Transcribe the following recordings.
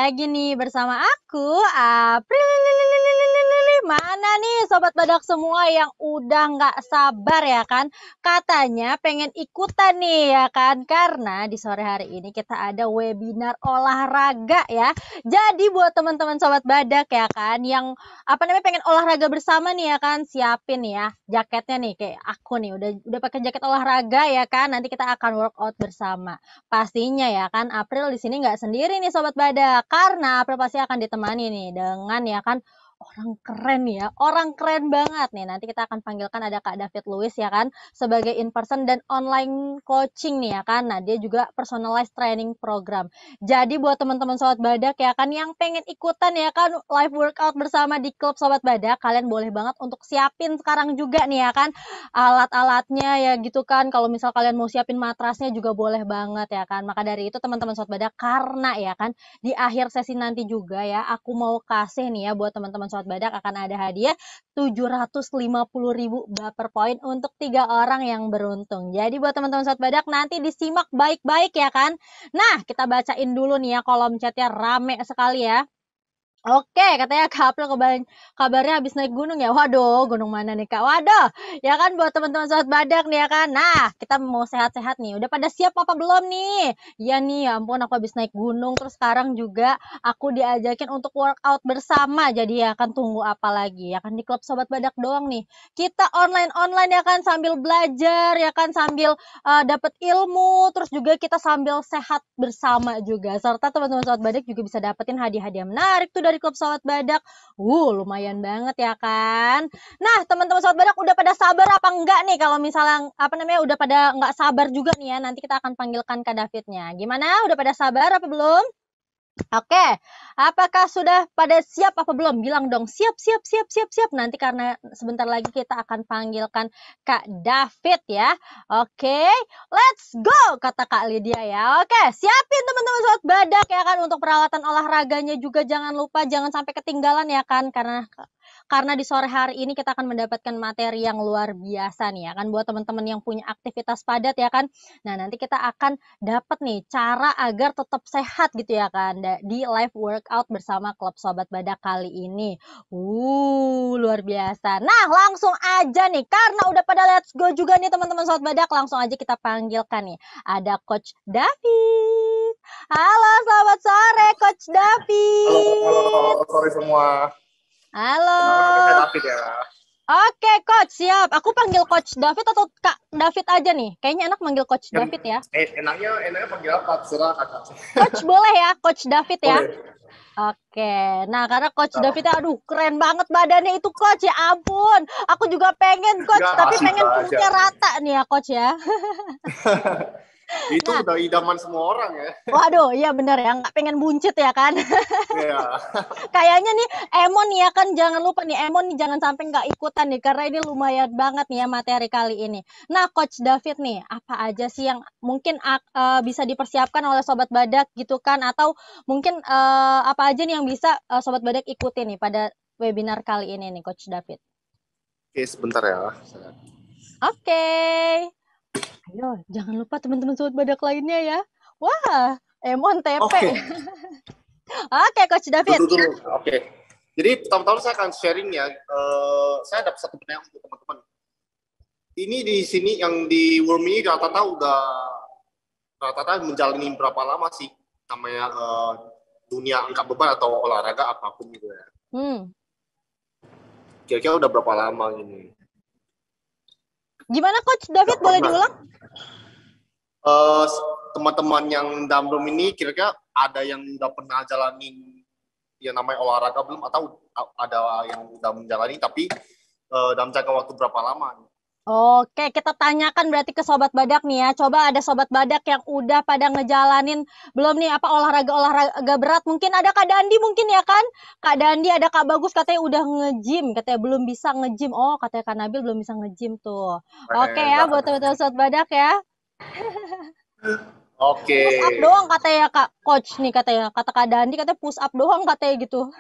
lagi nih bersama aku, April. Mana nih Sobat Badak semua yang udah nggak sabar ya kan? Katanya pengen ikutan nih ya kan? Karena di sore hari ini kita ada webinar olahraga ya. Jadi buat teman-teman Sobat Badak ya kan, yang pengen olahraga bersama nih ya kan, siapin nih ya jaketnya nih kayak aku nih udah pakai jaket olahraga ya kan. Nanti kita akan workout bersama. Pastinya ya kan April di sini nggak sendiri nih Sobat Badak, karena April pasti akan ditemani nih dengan ya kan orang keren ya, orang keren banget nih. Nanti kita akan panggilkan ada Kak David Lewis ya kan, sebagai in person dan online coaching nih ya kan. Nah dia juga personalized training program. Jadi buat teman-teman Sobat Badak ya kan yang pengen ikutan ya kan live workout bersama di klub Sobat Badak, kalian boleh banget untuk siapin sekarang juga nih ya kan alat-alatnya ya gitu kan. Kalau misal kalian mau siapin matrasnya juga boleh banget ya kan. Maka dari itu teman-teman Sobat Badak, karena ya kan di akhir sesi nanti juga ya aku mau kasih nih ya buat teman-teman Sobat Badak akan ada hadiah 750.000 baper point untuk 3 orang yang beruntung. Jadi buat teman-teman Sobat Badak nanti disimak baik-baik ya kan. Nah kita bacain dulu nih ya kolom chatnya, rame sekali ya. Oke, katanya Kak April kabarnya habis naik gunung ya. Waduh, gunung mana nih Kak? Waduh, ya kan buat teman-teman Sobat Badak nih ya kan. Nah, kita mau sehat-sehat nih. Udah pada siap apa belum nih? Ya nih, ya ampun aku habis naik gunung. Terus sekarang juga aku diajakin untuk workout bersama. Jadi ya kan tunggu apa lagi? Ya kan di klub Sobat Badak doang nih. Kita online-online ya kan sambil belajar ya kan sambil dapat ilmu. Terus juga kita sambil sehat bersama juga. Serta teman-teman Sobat Badak juga bisa dapetin hadiah-hadiah menarik tuh dari klub Sobat Badak. Lumayan banget ya kan. Nah, teman-teman Sobat Badak udah pada sabar apa enggak nih? Kalau misalnya udah pada nggak sabar juga nih ya, nanti kita akan panggilkan Kak Davidnya. Gimana? Udah pada sabar apa belum? Oke, apakah sudah pada siap apa belum? Bilang dong, siap. Nanti karena sebentar lagi kita akan panggilkan Kak David ya. Oke, let's go, kata Kak Lydia ya. Oke, siapin teman-teman Sobat Badak ya kan untuk peralatan olahraganya juga jangan lupa, jangan sampai ketinggalan ya kan, karena di sore hari ini kita akan mendapatkan materi yang luar biasa nih ya kan buat teman-teman yang punya aktivitas padat ya kan. Nah, nanti kita akan dapat nih cara agar tetap sehat gitu ya kan di live workout bersama klub Sobat Badak kali ini. Luar biasa. Nah, langsung aja nih karena udah pada let's go juga nih teman-teman Sobat Badak, langsung aja kita panggilkan nih. Ada Coach David. Halo, selamat sore Coach David. Halo, sore semua. Halo. Saya David ya. Oke, Coach, siap. Aku panggil Coach David atau Kak David aja nih? Kayaknya enak manggil Coach David ya. Enaknya panggil apa? Terserah kakak. Coach boleh ya, Coach David ya. Boleh. Oke, nah karena Coach David, aduh keren banget badannya itu Coach, ya ampun. Aku juga pengen Coach, Ya, tapi pengen perutnya rata nih ya Coach ya. Itu udah idaman semua orang ya. Waduh, iya bener ya, nggak pengen buncit ya kan. Iya. Kayaknya nih Emon ya kan, jangan lupa nih Emon nih jangan sampai nggak ikutan nih, karena ini lumayan banget nih ya materi kali ini. Nah Coach David nih, apa aja sih yang mungkin bisa dipersiapkan oleh Sobat Badak gitu kan, atau mungkin apa aja nih yang bisa Sobat Badak ikuti nih pada webinar kali ini nih Coach David? Oke, sebentar ya. Oke. Ayo, jangan lupa teman-teman Sobat Badak lainnya ya. Wah, Emon TP. Oke, Coach David. Oke. Jadi pertama-tama saya akan sharing ya. Saya dapat satu pertanyaan untuk teman-teman. Ini di sini yang di Worm ini rata-rata menjalani berapa lama sih namanya dunia angkat beban atau olahraga apapun gitu ya. Kira-kira udah berapa lama ini? Gimana Coach David, boleh diulang? Teman-teman yang dalam room ini kira-kira ada yang udah pernah jalanin yang namanya olahraga belum, atau ada yang udah menjalani tapi dalam jangka waktu berapa lama? Oke, kita tanyakan berarti ke Sobat Badak nih ya. Coba ada Sobat Badak yang udah pada ngejalanin belum nih olahraga berat? Mungkin ada Kak Dandi mungkin ya kan? Kak Dandi, ada Kak Bagus katanya udah nge-gym, katanya belum bisa nge-gym. Oh, katanya Kak Nabil belum bisa nge-gym tuh. Oke ya, buat teman-teman Sobat Badak ya. Oke. Push up doang katanya Kak Coach nih, katanya. Kata Kak Dandi katanya push up doang katanya gitu.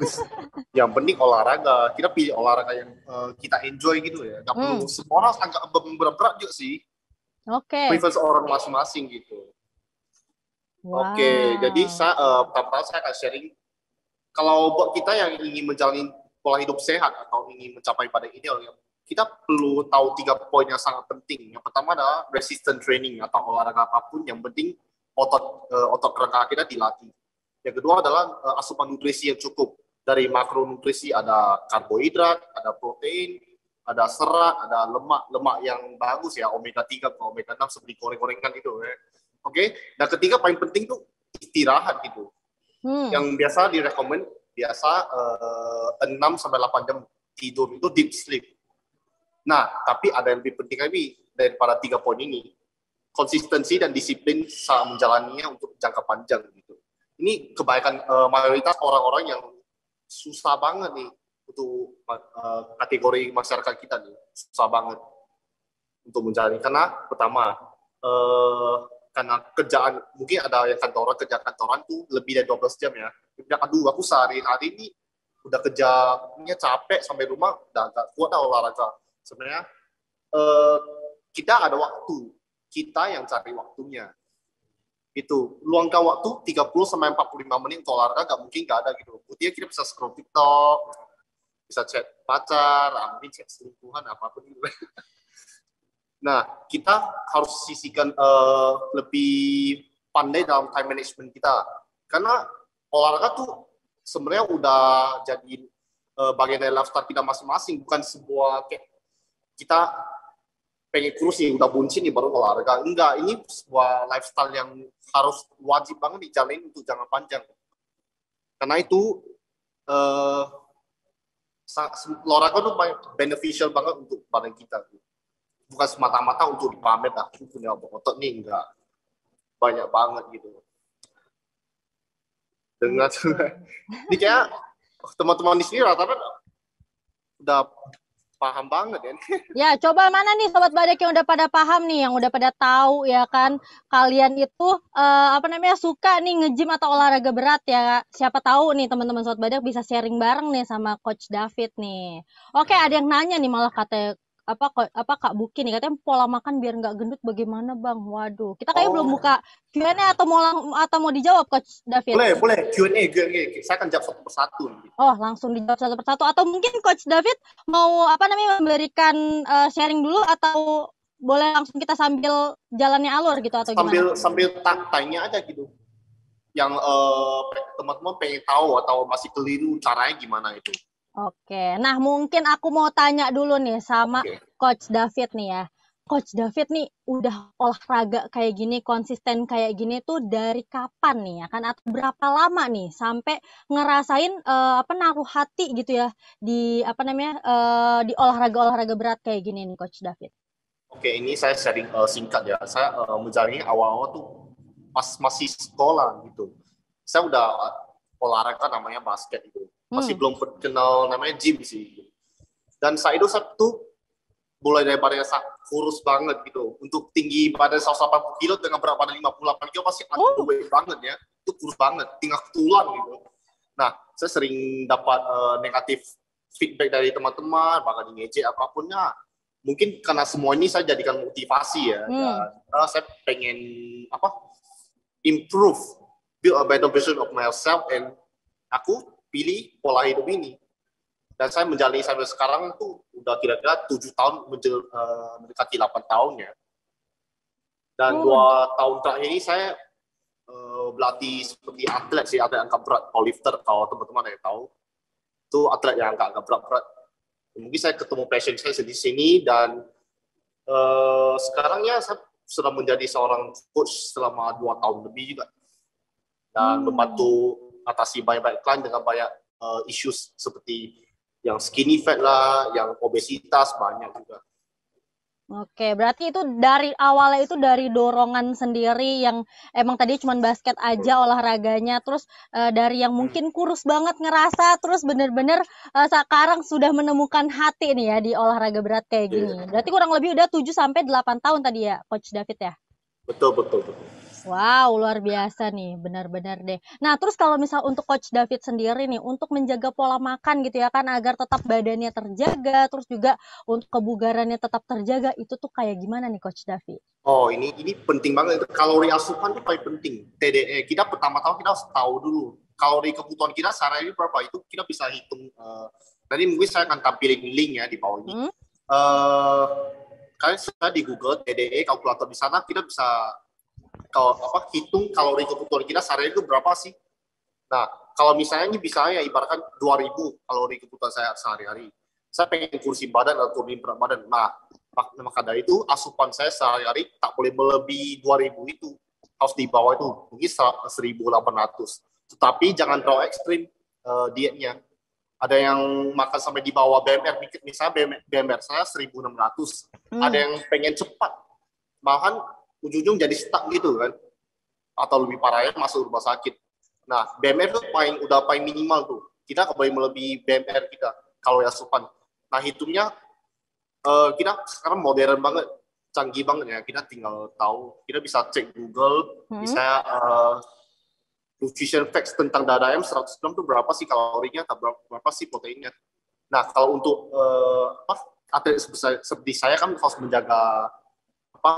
Yang penting olahraga. Kita pilih olahraga yang kita enjoy gitu ya. Gak perlu semua orang agak berat-berat juga sih. Oke. Preference orang masing-masing gitu. Wow. Oke, jadi pertama saya akan sharing kalau buat kita yang ingin menjalani pola hidup sehat atau ingin mencapai pada ideal, kita perlu tahu 3 poin yang sangat penting. Yang pertama adalah resistance training atau olahraga apapun, yang penting otot kerangka kita dilatih. Yang kedua adalah asupan nutrisi yang cukup. Dari makronutrisi ada karbohidrat, ada protein, ada serat, ada lemak yang bagus ya, omega 3 atau omega 6 seperti goreng-gorengan itu. Oke. Dan ketiga paling penting tuh istirahat gitu. Yang biasa direkomend 6 sampai 8 jam tidur itu deep sleep. Nah, tapi ada yang lebih penting lagi daripada 3 poin ini. Konsistensi dan disiplin saat menjalaninya untuk jangka panjang gitu. Ini kebaikan mayoritas orang-orang yang susah banget nih untuk kategori masyarakat kita nih, susah banget untuk menjalani. Karena pertama, karena kerjaan, mungkin ada yang kerja kantoran tuh lebih dari 12 jam ya. Aduh, aku sehari-hari ini udah kerjanya capek sampai rumah, udah gak kuat lah olahraga. Sebenarnya kita ada waktu, kita yang cari waktunya. Itu luangkan waktu 30-45 menit untuk olahraga, gak mungkin gak ada gitu. Kemudian kita bisa scroll TikTok, bisa chat pacar, mungkin chat selingkuhan, apapun itu. Nah, kita harus sisihkan lebih pandai dalam time management kita. Karena olahraga tuh sebenarnya udah jadi bagian dari lifestyle kita masing-masing, bukan sebuah kayak kita pengen kurus nih, udah buncit nih baru olahraga. Enggak, ini sebuah lifestyle yang harus wajib banget dijalanin untuk jangka panjang. Karena itu olahraga tuh beneficial banget untuk badan kita. Bukan semata-mata untuk dipamer, aku punya otot nih, enggak. Banyak banget gitu. Dengan ini kayak teman-teman di sini rata-rata udah paham banget ya. Ya, coba mana nih Sobat Badak yang udah pada paham nih, yang udah pada tahu ya kan, kalian itu suka nih nge-gym atau olahraga berat ya. Siapa tahu nih teman-teman Sobat Badak bisa sharing bareng nih sama Coach David nih. Oke, ada yang nanya nih malah kata Kak Buki nih, katanya pola makan biar nggak gendut bagaimana Bang? Waduh, kita kayaknya belum buka Q&A atau mau dijawab Coach David? Boleh Q&A. Saya akan jawab satu persatu. Oh, langsung dijawab satu persatu, atau mungkin Coach David mau memberikan sharing dulu, atau boleh langsung kita sambil jalannya alur gitu atau gimana? Sambil tanya aja gitu. Yang teman-teman pengen tahu atau masih keliru caranya gimana itu. Oke, nah mungkin aku mau tanya dulu nih sama Coach David nih ya. Coach David nih udah olahraga kayak gini, konsisten kayak gini tuh dari kapan nih ya kan? Atau berapa lama nih sampai ngerasain naruh hati gitu ya di di olahraga berat kayak gini nih Coach David? Oke, ini saya sharing singkat ya. Saya menjalani awal-awal tuh pas masih sekolah gitu. Saya udah olahraga namanya basket gitu. Masih belum kenal namanya gym sih. Dan saya itu tuh mulai dari badan yang kurus banget gitu. Untuk tinggi badan 180 kilo dengan berat badan 58 kilo pasti underweight banget ya. Itu kurus banget, tinggal tulang gitu. Nah, saya sering dapat negatif feedback dari teman-teman, bahkan ngejek apapunnya. Mungkin karena semua ini saya jadikan motivasi ya. Dan saya pengen improve, build a better version of myself, and aku pilih pola hidup ini. Dan saya menjalani sampai sekarang tuh udah kira-kira 7 tahun mendekati 8 tahun ya. Dan 2 tahun terakhir ini saya berlatih seperti atlet sih, atlet angkat berat, powerlifter, kalau teman-teman yang tahu. Itu atlet yang angkat berat-berat. Mungkin saya ketemu passion saya di sini, dan sekarang ya saya sudah menjadi seorang coach selama 2 tahun lebih juga. Dan membantu atasi banyak-banyak klien dengan banyak isu seperti yang skinny fat lah, yang obesitas, banyak juga. Oke, berarti itu dari awalnya itu dari dorongan sendiri yang emang tadi cuma basket aja olahraganya, terus dari yang mungkin kurus banget ngerasa, terus bener-bener sekarang sudah menemukan hati nih ya di olahraga berat kayak gini. Berarti kurang lebih udah 7-8 tahun tadi ya Coach David ya? Betul. Wow, luar biasa nih, benar-benar deh. Nah, terus kalau misal untuk Coach David sendiri nih, untuk menjaga pola makan gitu ya kan, agar tetap badannya terjaga, terus juga untuk kebugarannya tetap terjaga, itu tuh kayak gimana nih Coach David? Oh, ini penting banget. Kalori asupan itu paling penting. TDE, kita pertama-tama kita harus tahu dulu kalori kebutuhan kita sehari berapa, itu kita bisa hitung. Nanti mungkin saya akan tampilin link ya di bawah ini. Kalian sudah di Google TDE kalkulator, di sana kita bisa hitung kalori kebutuhan kita sehari itu berapa sih. Nah, kalau misalnya ini bisa ya ibaratkan 2000 kalori kebutuhan saya sehari-hari. Saya pengen kursi badan atau turunin berat badan. Nah, maka dari itu asupan saya sehari-hari tak boleh melebihi 2000 itu. Harus di bawah itu, mungkin 1800. Tetapi jangan terlalu ekstrim dietnya. Ada yang makan sampai di bawah BMR, misalnya BMR saya 1600. Ada yang pengen cepat, malahan ujung-ujung jadi stuck gitu kan. Atau lebih parahnya masuk rumah sakit. Nah, BMR itu udah paling minimal tuh. Kita nggak boleh melebihi BMR kita kalau asupan. Nah, hitungnya kita sekarang modern banget, canggih banget ya. Kita tinggal tahu, kita bisa cek Google, bisa nutrition facts tentang dada ayam 100 gram itu berapa sih kalorinya, berapa sih proteinnya. Nah, kalau untuk atlet seperti saya kan harus menjaga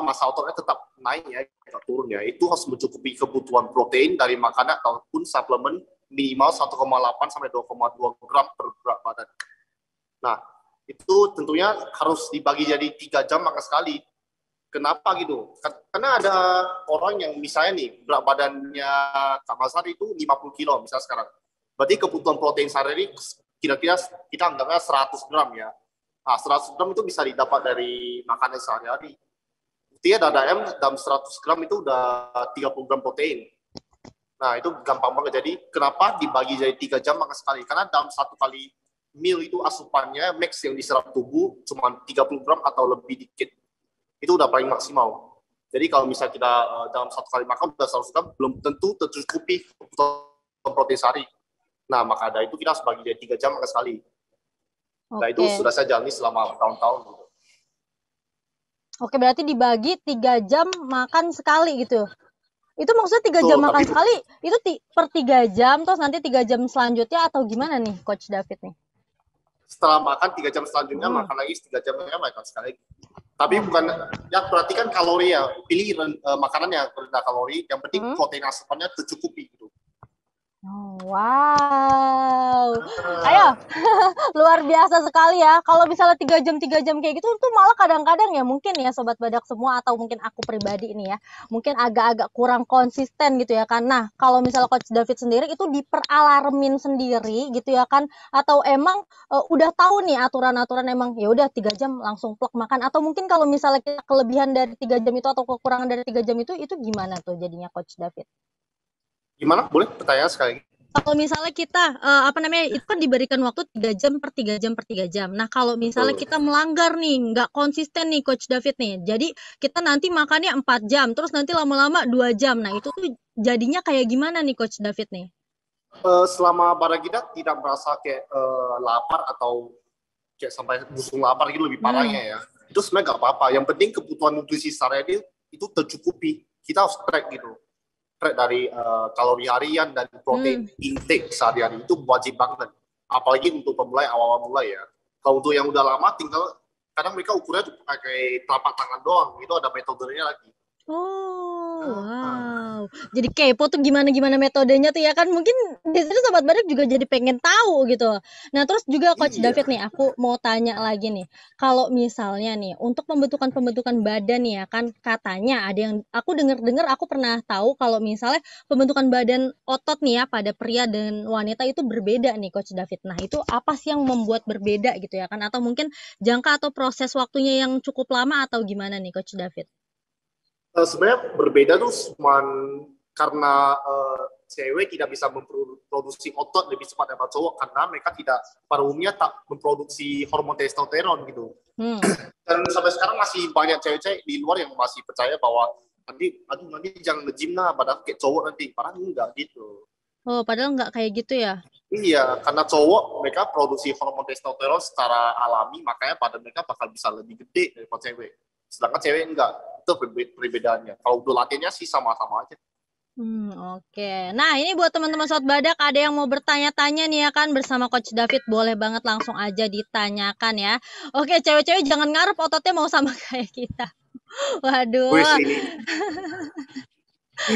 massa ototnya tetap naik ya, tidak turun ya. Itu harus mencukupi kebutuhan protein dari makanan ataupun suplemen minimal 1,8 sampai 2,2 gram per berat badan. Nah, itu tentunya harus dibagi jadi 3 jam makan sekali. Kenapa gitu? Karena ada orang yang misalnya nih berat badannya Kak Mazhar itu 50 kilo misalnya sekarang. Berarti kebutuhan protein sehari-hari kira-kira kita anggapnya 100 gram ya. Nah, 100 gram itu bisa didapat dari makanan sehari-hari. Artinya dada ayam dalam 100 gram itu udah 30 gram protein. Nah, itu gampang banget. Jadi, kenapa dibagi jadi 3 jam makan sekali? Karena dalam satu kali meal itu asupannya max yang diserap tubuh cuma 30 gram atau lebih dikit. Itu udah paling maksimal. Jadi, kalau misalnya kita dalam satu kali makan udah 100 gram, belum tentu tercukupi kebutuhan protein sehari. Nah, maka dari itu kita harus bagi jadi 3 jam makan sekali. Nah, itu sudah saya jalani selama tahun-tahun gitu. Oke, berarti dibagi 3 jam makan sekali gitu. Itu maksudnya 3 jam makan sekali, itu per 3 jam, terus nanti 3 jam selanjutnya atau gimana nih, Coach David nih? Setelah makan 3 jam selanjutnya, makan lagi 3 jamnya makan sekali. Tapi bukan, ya perhatikan kalori ya, pilih makanan yang rendah kalori, yang penting protein asupannya tercukupi gitu. Oh, wow. Ayo, luar biasa sekali ya. Kalau misalnya 3 jam kayak gitu, tuh malah kadang-kadang ya mungkin ya Sobat Badak semua, atau mungkin aku pribadi ini ya, mungkin agak-agak kurang konsisten gitu ya kan. Nah, kalau misalnya Coach David sendiri itu diperalarmin sendiri gitu ya kan, atau emang udah tahu nih aturan-aturan, emang ya udah 3 jam langsung plek makan, atau mungkin kalau misalnya kita kelebihan dari 3 jam itu atau kekurangan dari 3 jam itu gimana tuh jadinya Coach David? Gimana? Boleh pertanyaan sekali? Kalau misalnya kita itu kan diberikan waktu 3 jam per 3 jam per 3 jam. Nah, kalau misalnya kita melanggar nih, nggak konsisten nih Coach David nih. Jadi kita nanti makannya 4 jam, terus nanti lama-lama 2 jam. Nah, itu tuh jadinya kayak gimana nih Coach David nih? Selama badan kita tidak merasa kayak lapar atau kayak sampai busung lapar gitu, lebih parahnya ya. Itu sebenarnya nggak apa-apa. Yang penting kebutuhan nutrisi sehari-hari itu tercukupi. Kita harus track gitu. Track dari kalori harian dan protein intake sehari-hari itu wajib banget. Apalagi untuk pemulai, awal-awal mulai ya. Kalau untuk yang udah lama, tinggal kadang mereka ukurnya tuh pakai telapak tangan doang. Itu ada metodenya lagi. Oh, wow. Jadi kepo tuh gimana metodenya tuh ya kan. Mungkin di situ Sobat Badak juga jadi pengen tahu gitu. Nah, terus juga Coach David nih, aku mau tanya lagi nih. Kalau misalnya nih, untuk pembentukan badan nih ya kan, katanya ada yang aku dengar aku pernah tahu kalau misalnya pembentukan badan otot nih ya pada pria dan wanita itu berbeda nih Coach David. Nah, itu apa sih yang membuat berbeda gitu ya kan? Atau mungkin jangka atau proses waktunya yang cukup lama atau gimana nih Coach David? Sebenarnya berbeda tuh cuma karena cewek tidak bisa memproduksi otot lebih cepat daripada cowok, karena mereka tidak, pada umumnya tak memproduksi hormon testosteron gitu. Dan sampai sekarang masih banyak cewek-cewek di luar yang masih percaya bahwa nanti jangan nge-gym lah, padahal kayak cowok nanti. Padahal enggak gitu. Oh, padahal enggak kayak gitu ya? Iya, karena cowok mereka produksi hormon testosteron secara alami, makanya pada mereka bakal bisa lebih gede daripada cewek. Sedangkan cewek enggak. Itu perbedaannya. Kalau untuk latihannya sih sama-sama aja. Oke. Nah, ini buat teman-teman Sobat Badak, ada yang mau bertanya-tanya nih ya kan bersama Coach David, boleh banget langsung aja ditanyakan ya. Oke, cewek-cewek jangan ngarep ototnya mau sama kayak kita. Waduh.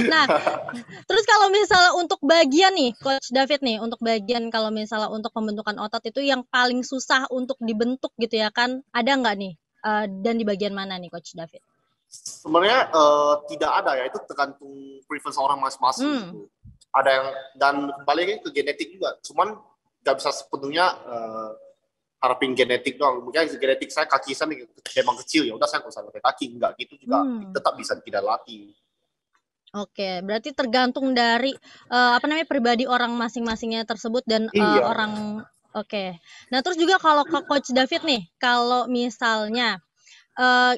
Nah, terus kalau misalnya untuk bagian nih, Coach David nih, untuk bagian kalau misalnya untuk pembentukan otot itu yang paling susah untuk dibentuk gitu ya kan, ada nggak nih? Dan di bagian mana nih, Coach David? Sebenarnya tidak ada ya, itu tergantung preference orang masing-masing gitu. Ada yang, dan kembali lagi ke genetik juga, cuman nggak bisa sepenuhnya harapin genetik doang. Mungkin genetik saya kaki saya memang kecil, ya udah saya nggak usah pakai kaki, nggak gitu juga tetap bisa tidak latih. Oke, berarti tergantung dari pribadi orang masing-masingnya tersebut dan Iya. orang. Oke. Nah, terus juga kalau ke Coach David nih, kalau misalnya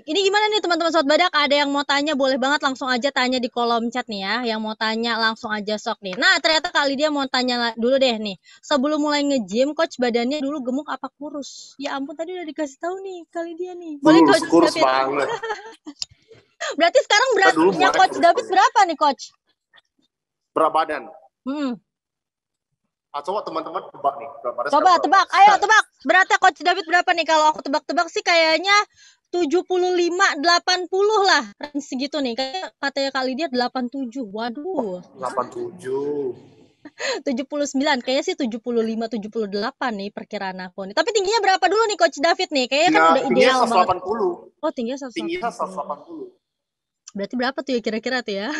ini gimana nih teman-teman Sobat Badak, ada yang mau tanya boleh banget langsung aja tanya di kolom chat nih ya. Yang mau tanya langsung aja sok nih. Nah, ternyata kali dia mau tanya dulu deh nih. Sebelum mulai nge-gym, Coach badannya dulu gemuk apa kurus? Ya ampun, tadi udah dikasih tahu nih kali dia nih. Boleh Coach Kurus David? banget. Berarti sekarang beratnya Coach David berapa nih, Coach? Berat badan. Coba teman-teman tebak nih. Coba tebak, ayo tebak. Beratnya Coach David berapa nih? Kalau aku tebak-tebak sih kayaknya 75-80 lah. Range segitu nih. Kayak katanya kali dia 87. Waduh. 87. 79. Kayaknya sih 75-78 nih perkiraan aku nih. Tapi tingginya berapa dulu nih Coach David nih? Kayaknya kan udah ideal banget. Oh, tingginya 180. Tingginya 180. Berarti berapa tuh ya kira-kira tuh ya?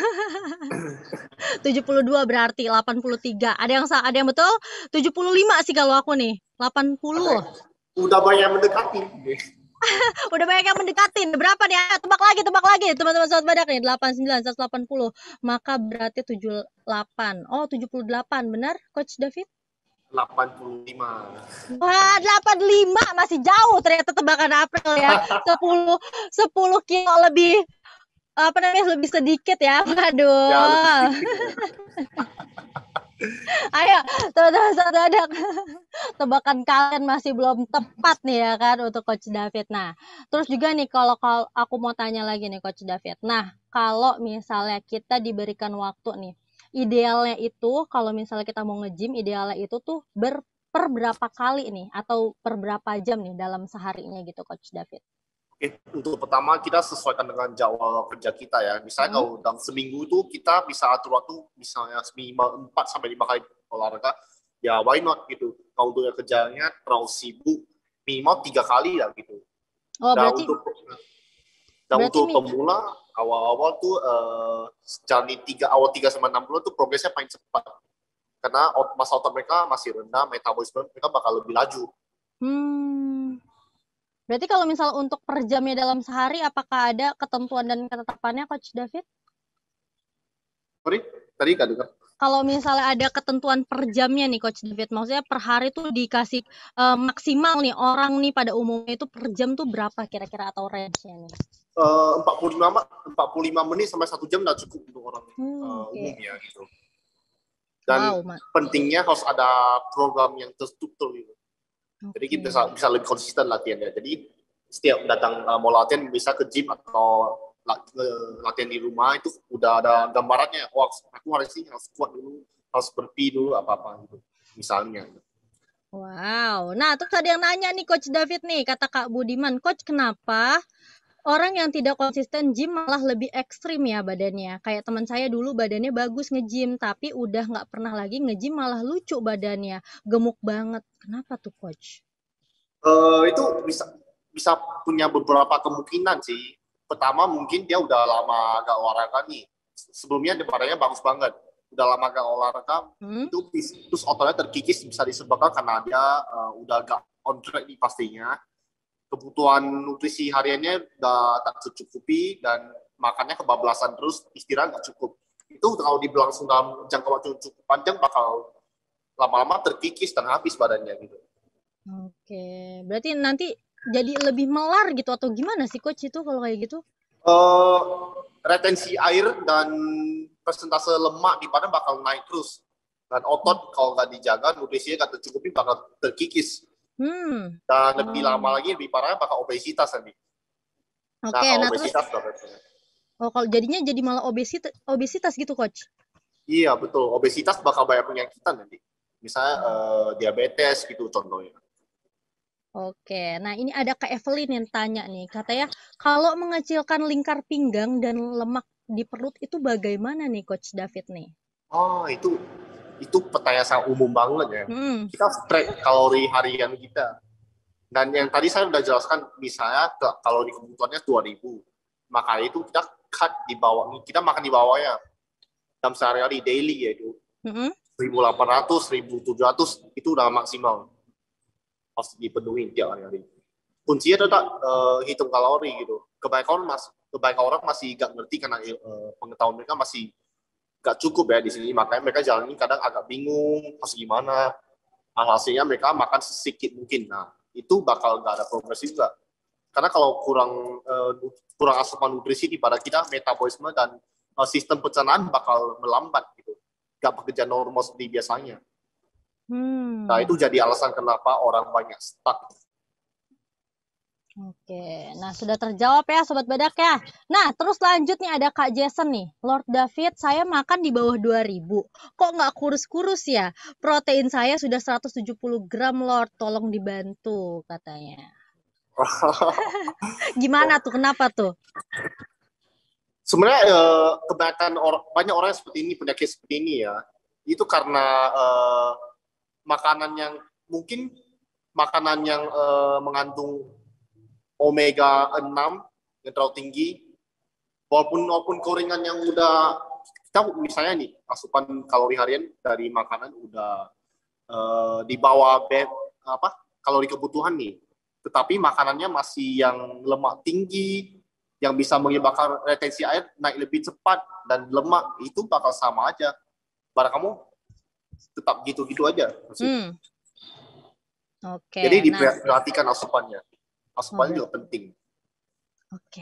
72 berarti 83. Ada yang betul? 75 sih kalau aku nih. 80. Udah banyak mendekati. Udah banyak yang mendekatin. Berapa nih? Tebak lagi. Teman-teman Sobat Badak nih. 89, 180. Maka berarti 78. Oh, 78. Benar, Coach David? 85. Wah, 85. Masih jauh ternyata tebakan April ya. 10 kilo lebih lebih sedikit ya. Waduh. Ya, lebih Ayo, teman-teman, tebakan kalian masih belum tepat nih ya kan untuk Coach David. Nah, terus juga nih kalau aku mau tanya lagi nih Coach David. Nah, kalau misalnya kita diberikan waktu nih, idealnya itu kalau misalnya kita mau nge-gym, idealnya itu tuh per berapa kali nih atau per berapa jam nih dalam seharinya gitu Coach David? Oke, untuk pertama kita sesuaikan dengan jadwal kerja kita ya. Misalnya kalau dalam seminggu itu kita bisa atur waktu misalnya minimal 4 sampai 5 kali olahraga, ya why not gitu. Kalau untuk kerjanya terlalu sibuk, minimal 3 kali ya gitu. Oh, berarti untuk pemula awal-awal tuh jalani 3 sampai 6 bulan tuh progresnya paling cepat. Karena masa otot mereka masih rendah, metabolisme mereka bakal lebih laju. Berarti kalau misal untuk per jamnya dalam sehari, apakah ada ketentuan dan ketetapannya, Coach David? Sorry, tadi nggak dengar. Kalau misalnya ada ketentuan per jamnya nih, Coach David, maksudnya per hari tuh dikasih maksimal nih orang nih pada umumnya itu per jam tuh berapa kira-kira atau range-nya nih? 45 menit sampai 1 jam udah cukup untuk orang umum ya gitu. Dan pentingnya harus ada program yang terstruktur gitu. Jadi kita bisa lebih konsisten latihannya. Jadi setiap datang mau latihan bisa ke gym atau latihan di rumah itu udah ada gambarannya. Wah, aku harus kuat dulu, harus berpi dulu apa-apa gitu. Misalnya. Wow. Nah, terus ada yang nanya nih Coach David nih, kata Kak Budiman, Coach kenapa orang yang tidak konsisten gym malah lebih ekstrim ya badannya? Kayak teman saya dulu badannya bagus nge-gym, tapi udah nggak pernah lagi nge-gym malah lucu badannya, gemuk banget. Kenapa tuh Coach? Itu bisa punya beberapa kemungkinan sih. Pertama mungkin dia udah lama gak olahraga nih. Sebelumnya badannya bagus banget. Udah lama gak olahraga, itu terus ototnya terkikis bisa disebabkan karena dia udah gak on track nih pastinya. Kebutuhan nutrisi hariannya udah tak tercukupi dan makannya kebablasan terus, istirahat gak cukup. Itu kalau diberlangsung dalam jangka waktu cukup panjang bakal lama-lama terkikis dan habis badannya gitu. Oke, berarti nanti jadi lebih melar gitu atau gimana sih Coach itu kalau kayak gitu? Retensi air dan persentase lemak di badan bakal naik terus. Dan otot kalau nggak dijaga, nutrisinya nggak tercukupi bakal terkikis. Dan lebih lama lagi, lebih parahnya bakal obesitas nanti. Oke, nah obesitas terus, kalau jadinya jadi malah obesitas gitu Coach? Iya betul, obesitas bakal banyak penyakitan nanti. Misalnya diabetes gitu contohnya. Oke, nah ini ada Kak Evelyn yang tanya nih, katanya kalau mengecilkan lingkar pinggang dan lemak di perut itu bagaimana nih Coach David nih? Oh, itu pertanyaan sangat umum banget ya. Hmm. Kita track kalori harian kita. Dan yang tadi saya sudah jelaskan, misalnya kalori kebutuhannya 2000, maka itu kita cut di bawah, kita makan di bawahnya dalam sehari-hari daily yaitu 1800, 1700 itu udah maksimal harus dipenuhi tiap hari. Kuncinya tetap hitung kalori gitu. Kebanyakan orang masih gak ngerti karena pengetahuan mereka masih gak cukup ya di sini, makanya mereka jalan ini kadang agak bingung harus gimana. Hasilnya mereka makan sedikit mungkin. Nah, itu bakal gak ada progres juga. Karena kalau kurang asupan nutrisi di badan kita, metabolisme dan sistem pencernaan bakal melambat gitu. Gak bekerja normal seperti biasanya. Nah, itu jadi alasan kenapa orang banyak stuck. Oke, nah sudah terjawab ya Sobat Badak ya. Nah, terus lanjut nih ada Kak Jason nih. Lord David, saya makan di bawah 2000. Kok nggak kurus-kurus ya? Protein saya sudah 170 gram Lord, tolong dibantu katanya. Gimana tuh, kenapa tuh? Sebenarnya kebanyakan banyak orang yang seperti ini, penyakit seperti ini ya, itu karena makanan yang mengandung omega 6 yang terlalu tinggi, walaupun gorengan yang udah kita misalnya nih asupan kalori harian dari makanan udah di bawah kalori kebutuhan nih, tetapi makanannya masih yang lemak tinggi yang bisa menyebabkan retensi air naik lebih cepat dan lemak itu bakal sama aja. Barang kamu tetap gitu-gitu aja. Oke. Jadi diperhatikan asupannya. Asupannya juga penting. Oke.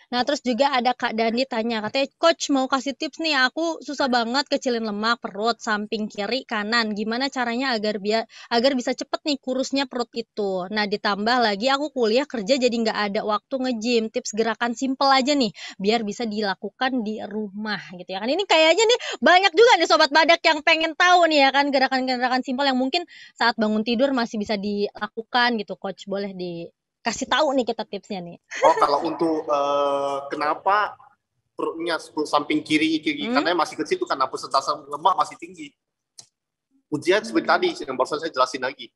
Nah, terus juga ada Kak Dandi tanya, katanya, Coach mau kasih tips nih, aku susah banget kecilin lemak perut, samping kiri, kanan. Gimana caranya agar bisa cepet nih kurusnya perut itu. Nah, ditambah lagi aku kuliah kerja jadi nggak ada waktu nge-gym. Tips gerakan simple aja nih, biar bisa dilakukan di rumah gitu ya kan. Ini kayaknya nih banyak juga nih Sobat Badak yang pengen tahu nih ya kan, gerakan-gerakan simple yang mungkin saat bangun tidur masih bisa dilakukan gitu. Coach, boleh kasih tahu nih kita tipsnya nih. Oh, kalau untuk kenapa perutnya samping kiri karena masih kecil itu karena persentase lemak masih tinggi. Kuncinya seperti tadi yang barusan saya jelasin lagi,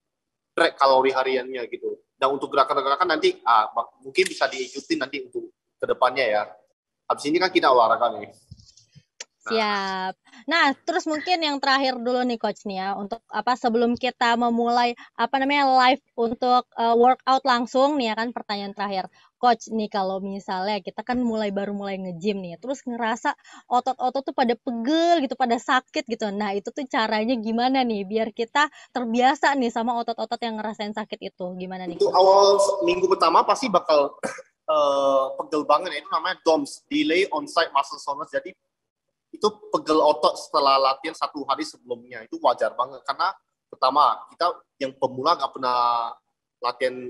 track kalori hariannya gitu. Dan untuk gerakan-gerakan nanti mungkin bisa diikutin nanti untuk kedepannya ya. Habis ini kan kita olahraga nih. Siap. Nah, terus mungkin yang terakhir dulu nih Coach nih ya, untuk sebelum kita memulai live untuk workout langsung nih ya kan, pertanyaan terakhir. Coach nih, kalau misalnya kita kan baru mulai nge-gym nih, terus ngerasa otot-otot tuh pada pegel gitu, pada sakit gitu. Nah, itu tuh caranya gimana nih biar kita terbiasa nih sama otot-otot yang ngerasain sakit itu? Gimana nih? Untuk awal minggu pertama pasti bakal pegel banget ya, itu namanya DOMS, Delay Onset Muscle Soreness. Jadi itu pegel otot setelah latihan 1 hari sebelumnya, itu wajar banget karena pertama kita yang pemula nggak pernah latihan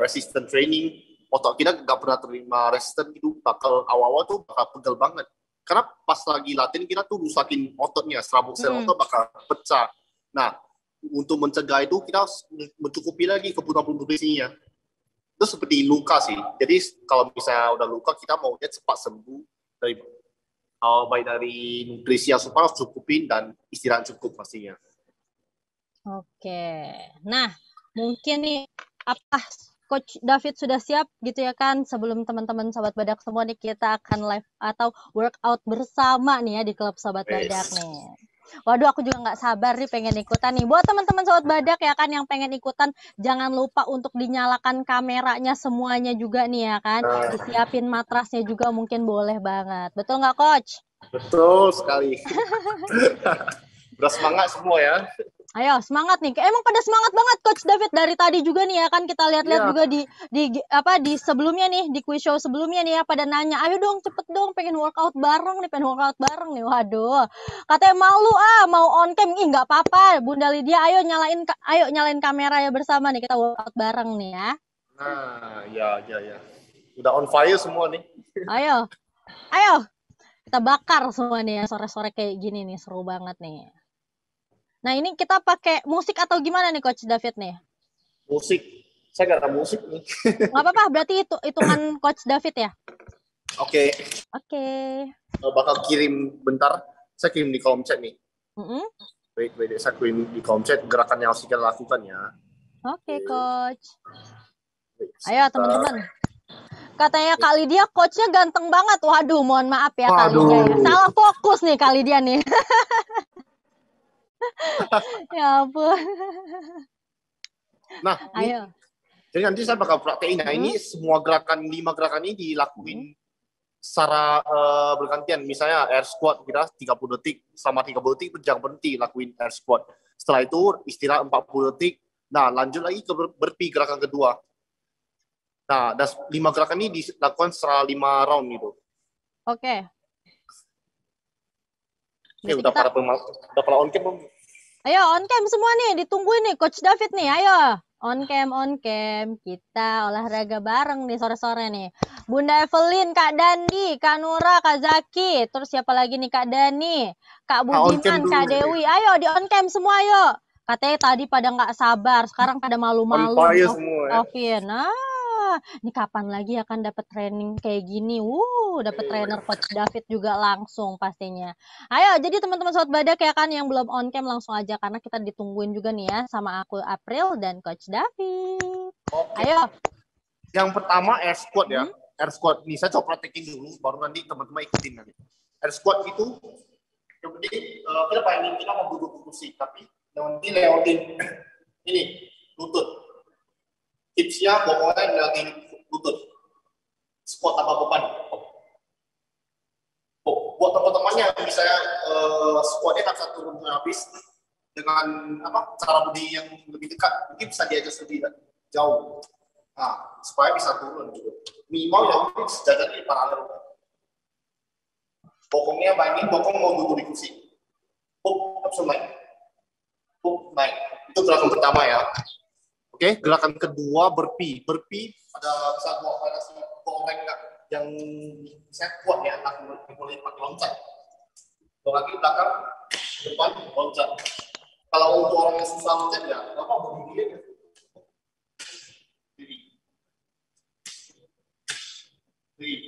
resistance training, otot kita nggak pernah terima resistance, itu bakal awal-awal tuh bakal pegel banget karena pas lagi latihan kita tuh rusakin ototnya, serabut sel otot bakal pecah. Nah, untuk mencegah itu kita harus mencukupi lagi kebutuhan nutrisinya. Itu seperti luka sih, jadi kalau misalnya udah luka kita maunya cepat sembuh baik dari nutrisi asupan harus cukupin dan istirahat cukup pastinya. Oke, nah mungkin nih Coach David sudah siap gitu ya kan, sebelum teman-teman Sobat Badak semua nih kita akan live atau workout bersama nih ya di klub Sobat Badak nih. Waduh, aku juga nggak sabar nih pengen ikutan nih. Buat teman-teman Sobat Badak ya kan yang pengen ikutan, jangan lupa untuk dinyalakan kameranya semuanya juga nih ya kan. Disiapin matrasnya juga mungkin boleh banget. Betul nggak Coach? Betul sekali. Udah semangat semua ya. Ayo semangat nih. Emang pada semangat banget Coach David dari tadi juga nih ya kan, kita lihat-lihat juga di sebelumnya nih, di quiz show sebelumnya nih ya, pada nanya, ayo dong cepet dong pengen workout bareng nih. Waduh. Katanya malu mau on cam. Ih, nggak apa-apa Bunda Lydia, ayo nyalain kamera ya bersama nih, kita workout bareng nih ya. Nah, ya. Udah on fire semua nih. Ayo. Kita bakar semua nih ya sore-sore kayak gini nih, seru banget nih. Nah, ini kita pakai musik atau gimana nih Coach David nih? Musik. Saya nggak ada musik nih. Nggak apa-apa, berarti hitungan Coach David ya? Oke. Oke. Bakal kirim bentar. Saya kirim di kolom chat nih. Mm-mm. Wait, saya kirim di kolom chat gerakan yang harus kita lakukan ya. Oke, Coach. Wait, Ayo, sebentar. teman-teman. Katanya Kak Lydia coachnya ganteng banget. Waduh, mohon maaf ya Kak Waduh. Lydia ya. Salah fokus nih Kak Lydia nih. Ya ampun. Nah, Ayo. jadi nanti saya bakal praktekin. Nah, ini semua gerakan, 5 gerakan ini dilakuin secara bergantian. Misalnya air squat kita 30 detik, selama 30 detik itu jangan berhenti lakuin air squat. Setelah itu istirahat 40 detik. Nah, lanjut lagi ke burpee gerakan kedua. Nah, dan 5 gerakan ini dilakukan secara 5 round gitu. Oke. Oke, udah pada on cam belum? Ayo on cam semua nih, ditungguin nih Coach David nih. Ayo. On cam. Kita olahraga bareng nih sore-sore nih. Bunda Evelyn, Kak Dandi, Kak Nura, Kak Zaki. Terus siapa lagi nih Kak Dani, Kak Budiman, Kak Dewi. Ayo di on cam semua ayo. Katanya tadi pada nggak sabar, sekarang pada malu-malu di offin. Nah, ini kapan lagi akan dapat training kayak gini? Dapat trainer Coach David juga langsung pastinya. Ayo, jadi teman-teman sobat badak ya kan yang belum on cam langsung aja karena kita ditungguin juga nih ya sama aku April dan Coach David. Oke. Ayo. Yang pertama air squat ya. Air squat nih saya coba praktekin dulu baru nanti teman-teman ikutin nanti. Air squat itu yang penting kita pengen kita mau duduk kursi tapi nanti lewatin ini lutut. Tipsnya pokoknya lewatin lutut. Squat tanpa beban. Buat teman-temannya misalnya squatnya tak satu turun habis dengan cara berdiri yang lebih dekat mungkin bisa diajak lebih jauh. Nah, supaya bisa turun juga. Minimal yang penting sejajarnya di paralel. Bokongnya banding, bokong mau duduk di kursi. Langsung naik. Naik. Itu gerakan pertama ya. Oke, gerakan kedua burpee. Burpee ada bisa goreng yang saya kuat ya, boleh pakai loncat. Kaki belakang, depan loncat. Kalau untuk orang yang susah loncat ya, apa berdiri aja.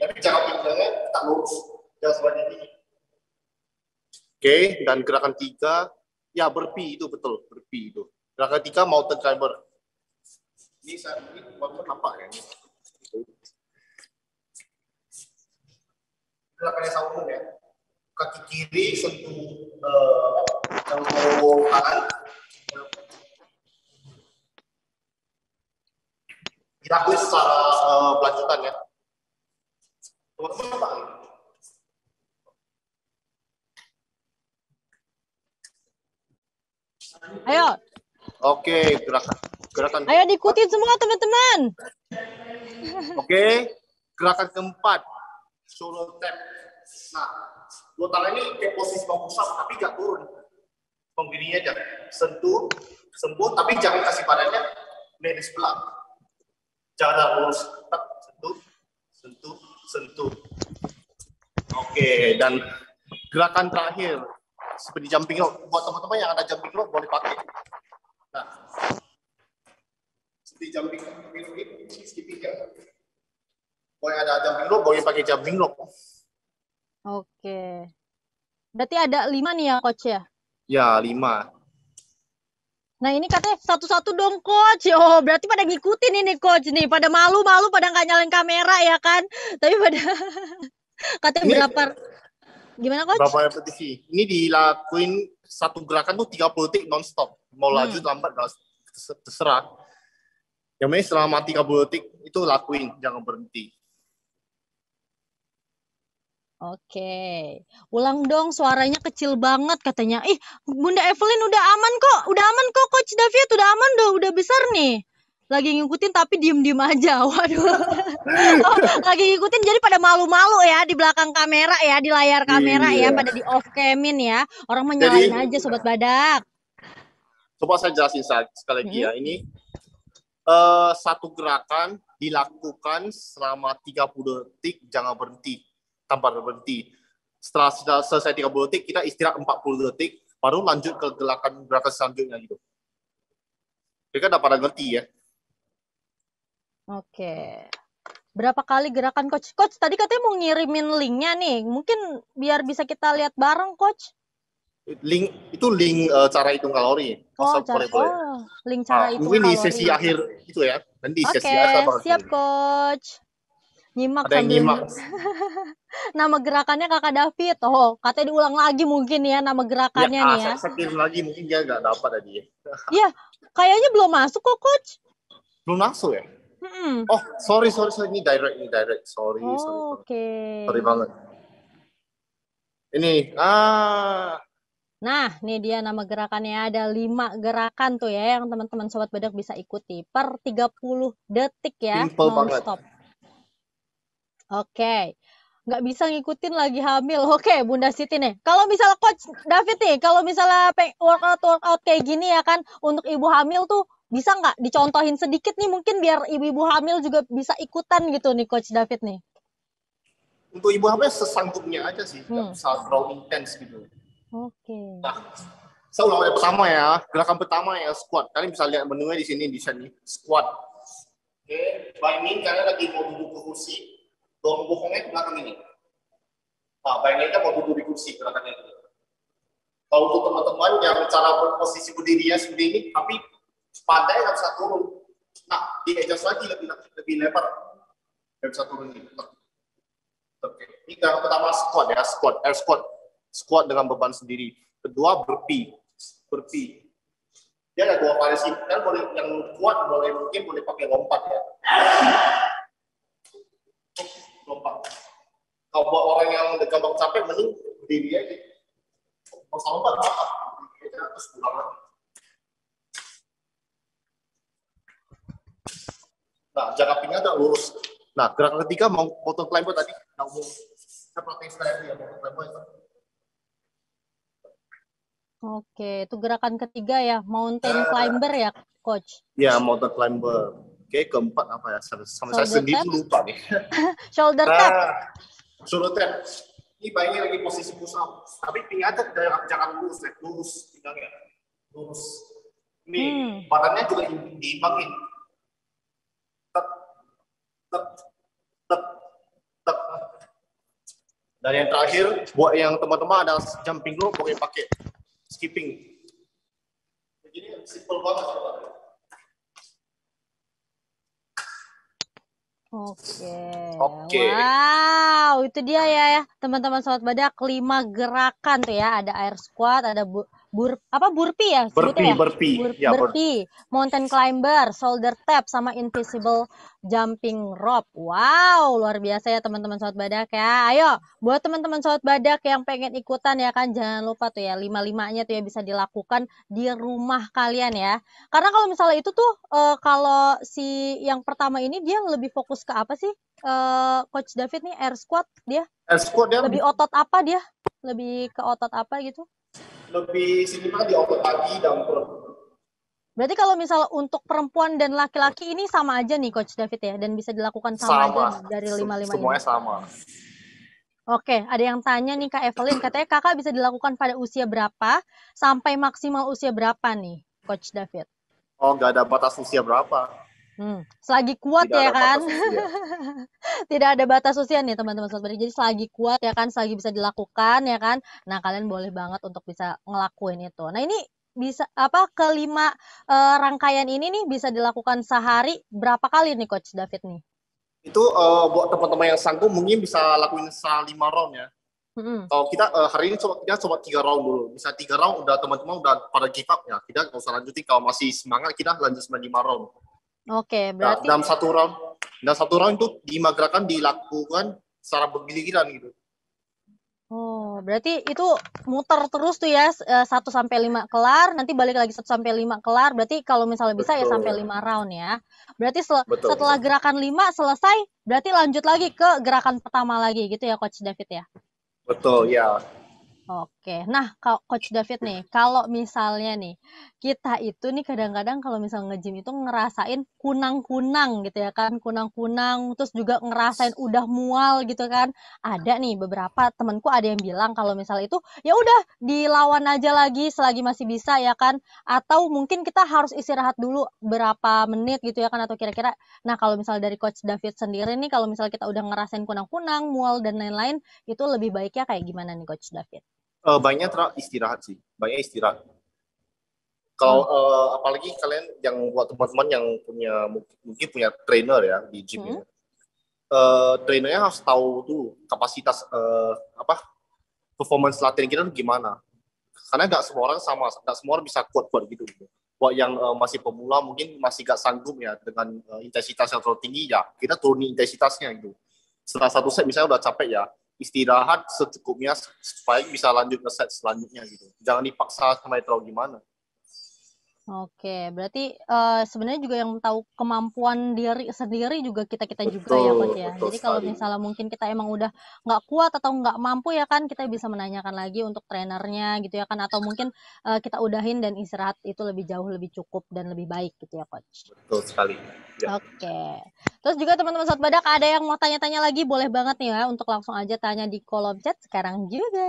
Tapi jangan pinggangnya tak lurus, jangan sebanyak ini. Oke, dan gerakan 3, ya burpee itu betul, burpee itu. Gerakan 3 mountain climber. Ini saya buat nampak ya. Gerakan yang sama umum ya. Kaki kiri sentuh jangkau kanan. Dilakukan secara berlanjutan ya. Teman-teman apa? Ayo. Oke, gerakan. Ayo diikutin semua teman-teman. Oke, gerakan keempat, shoulder tap. Nah, dua tangan ini kayak posisi mau pusat tapi nggak turun. Pembirinya aja, sentuh, sembuh, tapi jangan kasih badannya di sebelah. Jangan lurus, sentuh. Oke, dan gerakan terakhir seperti jumping rope. Buat teman-teman yang ada jumping rope boleh pakai. Nah, seperti jumping rope ini skipping ya. Boleh ada jumping rope, boleh pakai jumping rope. Oke. Berarti ada 5 nih ya coach ya? Ya, 5. Nah ini katanya satu-satu dong coach. Oh berarti pada ngikutin ini coach nih. Pada malu-malu pada nggak nyalain kamera ya kan. Tapi pada katanya ini, berapa. Gimana coach? Berapa repetisi? Ini dilakuin satu gerakan tuh 30 detik non-stop. Mau lanjut lambat terserah. Yang penting selama 30 detik itu lakuin, jangan berhenti. Oke, ulang dong suaranya kecil banget katanya. Bunda Evelyn udah aman kok Coach David udah aman udah besar nih. Lagi ngikutin tapi diem-diem aja, waduh. Lagi ngikutin jadi pada malu-malu ya di belakang kamera ya, di layar kamera ya, pada di off camin ya. Orang menyalain aja sobat badak. Coba saya jelasin sekali lagi ya, ini satu gerakan dilakukan selama 30 detik, jangan berhenti. Tanpa berhenti. Setelah selesai 30 detik, kita istirahat 40 detik, baru lanjut ke gerakan selanjutnya gitu. Mereka udah pada ngerti ya. Oke. Berapa kali gerakan coach? Coach tadi katanya mau ngirimin linknya nih. Mungkin biar bisa kita lihat bareng coach. Link cara hitung kalori. Link cara hitung mungkin kalori. di sesi akhir itu ya. Nanti sesi Oke, akhir siap coach. Nyimak ada yang sambil nyimak. nama gerakannya Kakak David. Oh, katanya diulang lagi mungkin ya nama gerakannya nih ya. Saya kirim lagi mungkin dia nggak dapat tadi. Iya, kayaknya belum masuk kok coach. Belum masuk ya? Oh, sorry ini direct. Sorry. Oke. Sorry banget. Ini Nah, nih dia nama gerakannya. Ada 5 gerakan tuh ya yang teman-teman Sobat Badak bisa ikuti per 30 detik ya, non-stop. Oke. Nggak bisa ngikutin lagi hamil. Oke, Bunda Siti nih. Kalau misalnya Coach David nih, kalau misalnya workout kayak gini ya kan, untuk ibu hamil tuh bisa nggak dicontohin sedikit nih mungkin biar ibu-ibu hamil juga bisa ikutan gitu nih Coach David nih. Untuk ibu hamil sesanggupnya aja sih, nggak bisa terlalu intens gitu. Oke. Nah, saya ulang yang pertama ya. Gerakan pertama ya squat. Kalian bisa lihat menunya di sini squat. Oke, bayangin kalian lagi mau duduk ke kursi, dorong bokongnya ke belakang ini. Nah, bayangin kan mau duduk di kursi gerakannya ini. Kalau untuk teman-teman yang cara berposisi berdirinya seperti ini, tapi pandai nggak bisa turun. Nah, di adjust lagi lebih lebar. Nggak bisa turun ini. Oke, ini gerakan pertama squat ya, air squat. Squat dengan beban sendiri. Kedua burpee. Dia ada 2 variasi. Kan boleh yang kuat mungkin boleh pakai lompat ya. Lompat. Kalau buat orang yang gampang capek mending berdiri aja. Kalau lompat apa? Terus pulang lagi. Nah, jaga pinggang agak lurus. Nah, gerakan ketiga mountain climber tadi. Saya praktek ya mountain climber itu. Oke, itu gerakan ketiga ya, mountain climber ya, Coach? Ya, mountain climber. Oke, keempat apa ya? Sama saya sendiri lupa nih. Shoulder tap. Shoulder tap. Ini bayangin lagi posisi push up. Tapi pinggangnya jangan lurus, lurus pinggangnya. Lurus. Ini badannya juga diimbangin. Tep. Dan yang terakhir, buat yang teman-teman ada jumping rope, boleh pakai skipping. Begini simple banget. Oke. Wow, itu dia ya teman-teman Sobat Badak, 5 gerakan tuh ya. Ada air squat, ada burpee ya? Burpee, mountain climber, shoulder tap, sama invisible jumping rope. Wow, luar biasa ya teman-teman Sobat Badak ya. Ayo, buat teman-teman Sobat Badak yang pengen ikutan ya kan, jangan lupa tuh ya 5-5-nya tuh ya bisa dilakukan di rumah kalian ya. Karena kalau misalnya itu tuh kalau si yang pertama ini dia lebih fokus ke apa sih? Coach David nih air squat dia lebih otot apa dia? Lebih ke otot apa gitu? Lebih sinimal di otot kaki dan perut. Berarti kalau misalnya untuk perempuan dan laki-laki ini sama aja nih Coach David ya, dan bisa dilakukan sama aja dari 5-5 ini. Semuanya sama. Oke, ada yang tanya nih Kak Evelyn, katanya kakak bisa dilakukan pada usia berapa sampai maksimal usia berapa nih Coach David? Oh, nggak ada batas usia berapa. Selagi kuat ya kan? Tidak ada batas usia nih teman-teman Sobat. Jadi selagi kuat ya kan, selagi bisa dilakukan ya kan. Nah, kalian boleh banget untuk bisa ngelakuin itu. Nah, ini bisa kelima rangkaian ini nih bisa dilakukan sehari berapa kali nih Coach David nih? Itu buat teman-teman yang sanggup mungkin bisa lakuin 5 round ya. Kalau kita hari ini kita coba 3 round dulu. Bisa 3 round udah teman-teman udah pada give up ya. Kita nggak usah lanjutin. Kalau masih semangat kita lanjut 5 round. Oke, berarti dalam satu round itu 5 gerakan dilakukan secara bergiliran gitu. Oh, berarti itu muter terus tuh ya, 1-5 kelar, nanti balik lagi 1-5 kelar. Berarti kalau misalnya bisa ya sampai 5 round ya. Berarti setelah gerakan 5 selesai, berarti lanjut lagi ke gerakan pertama lagi gitu ya Coach David ya? Betul, ya. Oke, nah Coach David nih, kalau misalnya nih kita itu nih kadang-kadang kalau misal nge-gym itu ngerasain kunang-kunang gitu ya kan, kunang-kunang, terus juga ngerasain udah mual gitu kan. Ada nih beberapa temenku ada yang bilang kalau misal itu ya udah dilawan aja lagi selagi masih bisa ya kan, atau mungkin kita harus istirahat dulu berapa menit gitu ya kan, atau kira-kira. Nah kalau misal dari Coach David sendiri nih, kalau misal kita udah ngerasain kunang-kunang, mual dan lain-lain, itu lebih baiknya kayak gimana nih Coach David? Baiknya istirahat sih, baiknya istirahat. Kalau apalagi kalian yang buat teman-teman yang punya mungkin punya trainer ya di gymnya, trainernya harus tahu tuh kapasitas performance latihan kita tuh gimana. Karena nggak semua orang sama, nggak semua orang bisa kuat-kuat gitu. Buat yang masih pemula mungkin masih nggak sanggup ya dengan intensitas yang terlalu tinggi ya, kita turunin intensitasnya gitu. Setelah satu set misalnya udah capek ya, istirahat secukupnya supaya bisa lanjut ke set selanjutnya gitu. Jangan dipaksa sampai terlalu gimana. Oke, berarti sebenarnya juga yang tahu kemampuan diri sendiri juga kita-kita juga ya, Coach Betul, ya. betul Jadi kalau sekali. misalnya mungkin kita emang udah nggak kuat atau nggak mampu ya kan, kita bisa menanyakan lagi untuk trenernya gitu ya kan, atau mungkin kita udahin dan istirahat itu lebih jauh lebih cukup dan lebih baik gitu ya, Coach. Betul sekali. Ya. Oke. Terus juga teman-teman Sobat Badak ada yang mau tanya-tanya lagi, boleh banget nih ya untuk langsung aja tanya di kolom chat sekarang juga.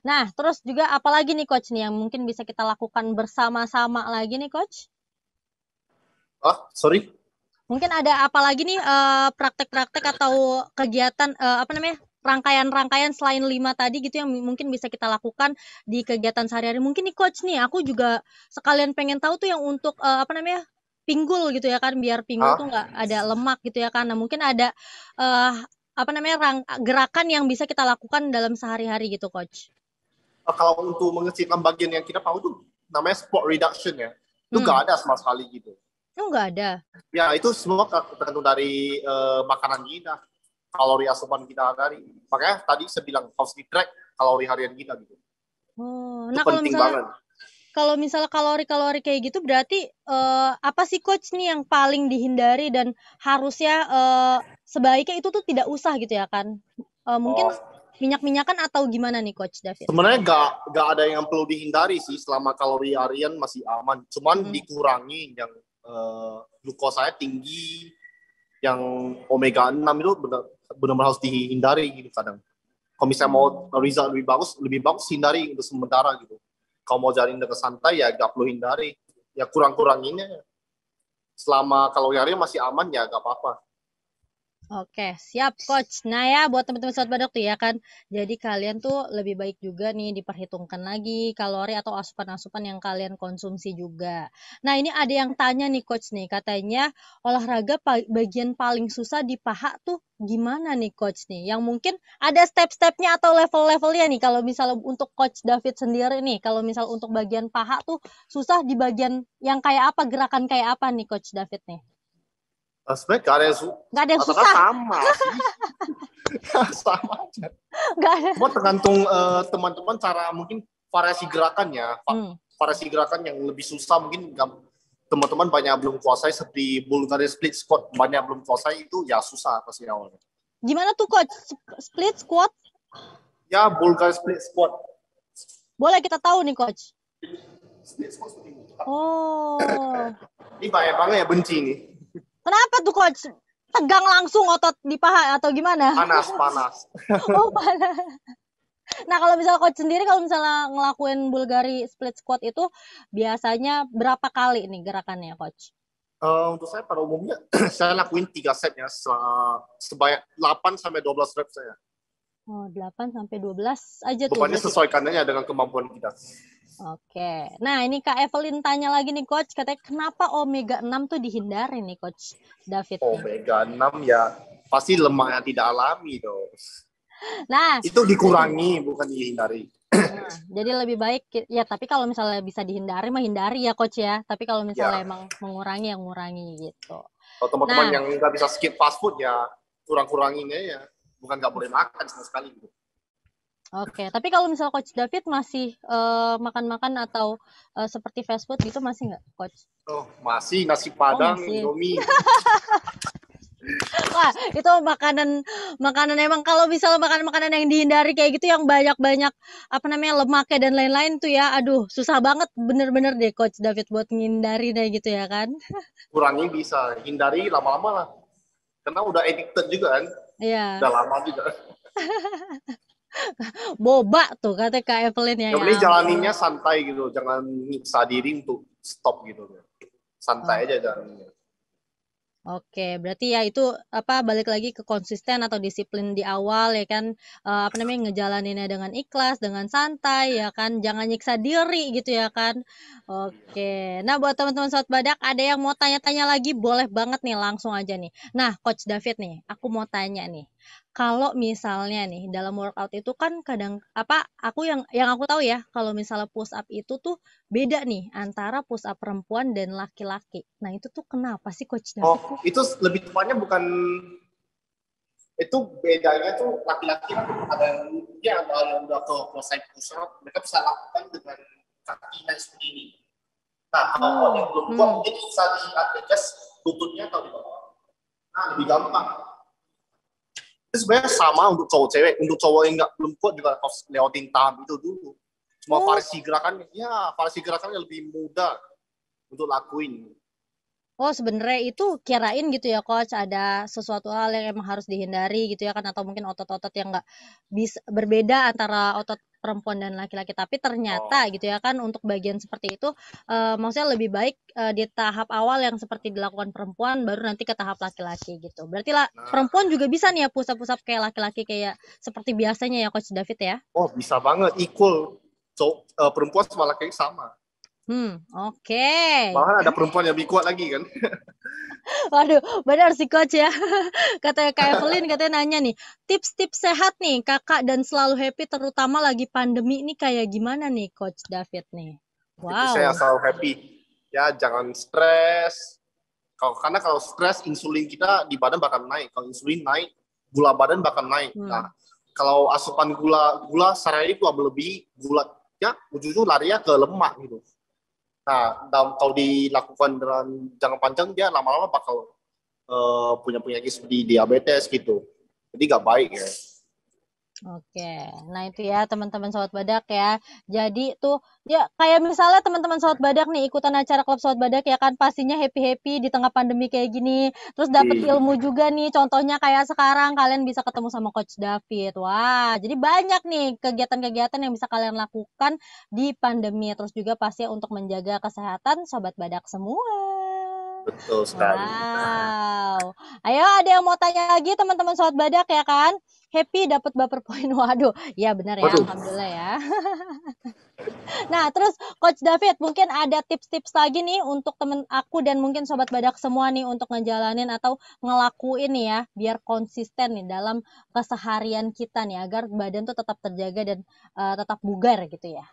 Nah, terus juga apalagi nih Coach nih yang mungkin bisa kita lakukan bersama-sama lagi nih Coach? Sorry. Mungkin ada apa lagi nih praktek-praktek atau kegiatan rangkaian-rangkaian selain 5 tadi gitu yang mungkin bisa kita lakukan di kegiatan sehari-hari. Mungkin nih Coach nih, aku juga sekalian pengen tahu tuh yang untuk pinggul gitu ya kan, biar pinggul tuh nggak ada lemak gitu ya kan. Nah, mungkin ada uh, gerakan yang bisa kita lakukan dalam sehari-hari gitu Coach. Kalau untuk mengecilkan bagian yang kita tahu tuh namanya spot reduction ya. Itu nggak ada sama sekali gitu. Oh, nggak ada. Ya itu semua tergantung dari makanan kita, kalori asupan kita dari. Makanya tadi saya bilang harus di-track kalori harian kita gitu. Oh, Itu nah penting banget. kalau misalnya kalori-kalori kayak gitu berarti apa sih Coach nih yang paling dihindari dan harusnya sebaiknya itu tuh tidak usah gitu ya kan? Mungkin minyak-minyakan atau gimana nih Coach David? Sebenarnya nggak ada yang perlu dihindari sih selama kalori harian masih aman. Cuman dikurangi yang glukosanya tinggi, yang omega 6 itu benar-benar harus dihindari gitu kadang. Kalau misalnya mau result lebih bagus hindari untuk sementara gitu. Kalau mau jalan dengan santai ya nggak perlu hindari. Ya kurang-kuranginnya. Selama kalori harian masih aman ya nggak apa-apa. Oke, siap Coach. Nah ya, buat teman-teman Sobat Badak tuh ya kan, jadi kalian tuh lebih baik juga nih diperhitungkan lagi kalori atau asupan-asupan yang kalian konsumsi juga. Nah ini ada yang tanya nih Coach nih, katanya olahraga bagian paling susah di paha tuh gimana nih Coach nih? Yang mungkin ada step-stepnya atau level-levelnya nih, kalau misalnya untuk Coach David sendiri nih, kalau misal untuk bagian paha tuh susah di bagian yang kayak apa, gerakan kayak apa nih Coach David nih? Sebenarnya nggak ada yang susah. Sama sih. Sama aja. Nggak ada. Cuma tergantung teman-teman cara mungkin variasi gerakannya. Variasi gerakan yang lebih susah mungkin teman-teman banyak belum kuasai seperti Bulgarian split squat, banyak belum kuasai itu ya susah pasti awalnya. Gimana tuh Coach? Split squat? Ya Bulgarian split squat. Boleh kita tahu nih Coach? Split squat seperti ini. Oh. Ini banyak ya benci nih. Kenapa tuh Coach? Tegang langsung otot di paha atau gimana? Panas. Oh panas. Nah kalau misalnya Coach sendiri, kalau misalnya ngelakuin Bulgari split squat itu biasanya berapa kali nih gerakannya Coach? Untuk saya pada umumnya saya lakuin 3 set ya, sebanyak 8-12 reps saya. Oh, 8-12 aja tuh. Bebannya sesuaikan aja dengan kemampuan kita. Oke. Nah, ini Kak Evelyn tanya lagi nih Coach, katanya kenapa omega 6 tuh dihindari nih Coach David? Omega 6 ya pasti lemak yang tidak alami dong. Nah, itu dikurangi bukan dihindari. Nah, jadi lebih baik ya, tapi kalau misalnya bisa dihindari mah hindari ya Coach ya. Tapi kalau misalnya emang mengurangi yang ngurangi gitu. Kalau teman-teman yang nggak bisa skip fast food ya kurang-kuranginnya ya. Bukan nggak boleh makan sama sekali gitu. Oke, tapi kalau misalnya Coach David masih makan-makan atau seperti fast food gitu masih nggak, Coach? Oh, masih nasi padang, Indomie. Wah, itu makanan makanan emang kalau misalnya makanan-makanan yang dihindari kayak gitu yang banyak-banyak apa namanya lemaknya dan lain-lain tuh ya, aduh susah banget bener-bener deh Coach David buat ngindari deh gitu ya kan? Kurangi bisa, hindari lama-lama lah. Karena udah addicted juga kan, Iya, udah lama juga. boba tuh kata Kak Evelyn ya, Yang ya penting jalaninnya ampun. santai gitu, jangan nyiksa diri untuk stop gitu. Santai aja Oke. jalannya. Oke, berarti ya itu apa balik lagi ke konsisten atau disiplin di awal ya kan apa namanya ngejalaninnya dengan ikhlas, dengan santai ya kan, jangan nyiksa diri gitu ya kan. Oke. Nah, buat teman-teman Sobat Badak ada yang mau tanya-tanya lagi boleh banget nih langsung aja nih. Nah, Coach David nih, aku mau tanya nih. Kalau misalnya nih dalam workout itu kan kadang apa aku yang aku tahu ya kalau misalnya push up itu tuh beda nih antara push up perempuan dan laki-laki. Nah, itu tuh kenapa sih Coach David Oh, tuh? itu lebih tepatnya bukan, itu bedanya tuh laki-laki kan ada yang ya ada yang udah ke selesai push up, mereka bisa lakukan dengan kaki naik seperti ini. Nah, kalau yang Oh, belum kuat mungkin bisa di adjust lututnya atau di bawah. Nah, lebih gampang. Itu sebenarnya sama untuk cowok cewek. Untuk cowok yang nggak belum kuat juga harus lewatin tahap itu dulu. Cuma oh, variasi gerakannya lebih mudah untuk lakuin. oh sebenarnya itu kirain gitu ya Coach ada sesuatu hal yang emang harus dihindari gitu ya kan atau mungkin otot-otot yang nggak bisa berbeda antara otot perempuan dan laki-laki tapi ternyata Oh. gitu ya kan untuk bagian seperti itu maksudnya lebih baik di tahap awal yang seperti dilakukan perempuan baru nanti ke tahap laki-laki gitu. Berarti lah Nah, perempuan juga bisa nih ya pusat-pusat kayak laki-laki kayak seperti biasanya ya Coach David ya. oh bisa banget equal. Perempuan sama laki-laki sama. Oke. Malahan ada perempuan yang lebih kuat lagi kan. Waduh, benar sih Coach ya. Katanya Kak Evelyn katanya nanya nih, tips-tips sehat nih Kakak dan selalu happy terutama lagi pandemi ini kayak gimana nih Coach David nih? Itu saya Wow. selalu happy. Ya jangan stres. Karena kalau stres insulin kita di badan bakal naik. Kalau insulin naik, gula badan bakal naik. Nah, Hmm. kalau asupan gula sehari itu lebih gula ya ujung-ujung larinya ke lemak gitu. Nah, kalau dilakukan dengan jangka panjang dia lama-lama bakal punya penyakit seperti diabetes gitu. Jadi nggak baik ya. Oke, nah itu ya teman-teman Sobat Badak ya. Jadi tuh ya kayak misalnya teman-teman Sobat Badak nih ikutan acara klub Sobat Badak ya kan pastinya happy-happy di tengah pandemi kayak gini. Terus dapat ilmu juga nih. Contohnya kayak sekarang kalian bisa ketemu sama Coach David. Wah, jadi banyak nih kegiatan-kegiatan yang bisa kalian lakukan di pandemi. Terus juga pasti untuk menjaga kesehatan Sobat Badak semua. Betul sekali. Wow. Ayo ada yang mau tanya lagi teman-teman Sobat Badak ya kan? Happy dapat baper poin. Waduh, ya benar ya, Waduh, alhamdulillah ya. Nah, terus Coach David, mungkin ada tips-tips lagi nih untuk temen aku dan mungkin Sobat Badak semua nih untuk ngejalanin atau ngelakuin nih ya, biar konsisten nih dalam keseharian kita nih, agar badan tuh tetap terjaga dan tetap bugar gitu ya.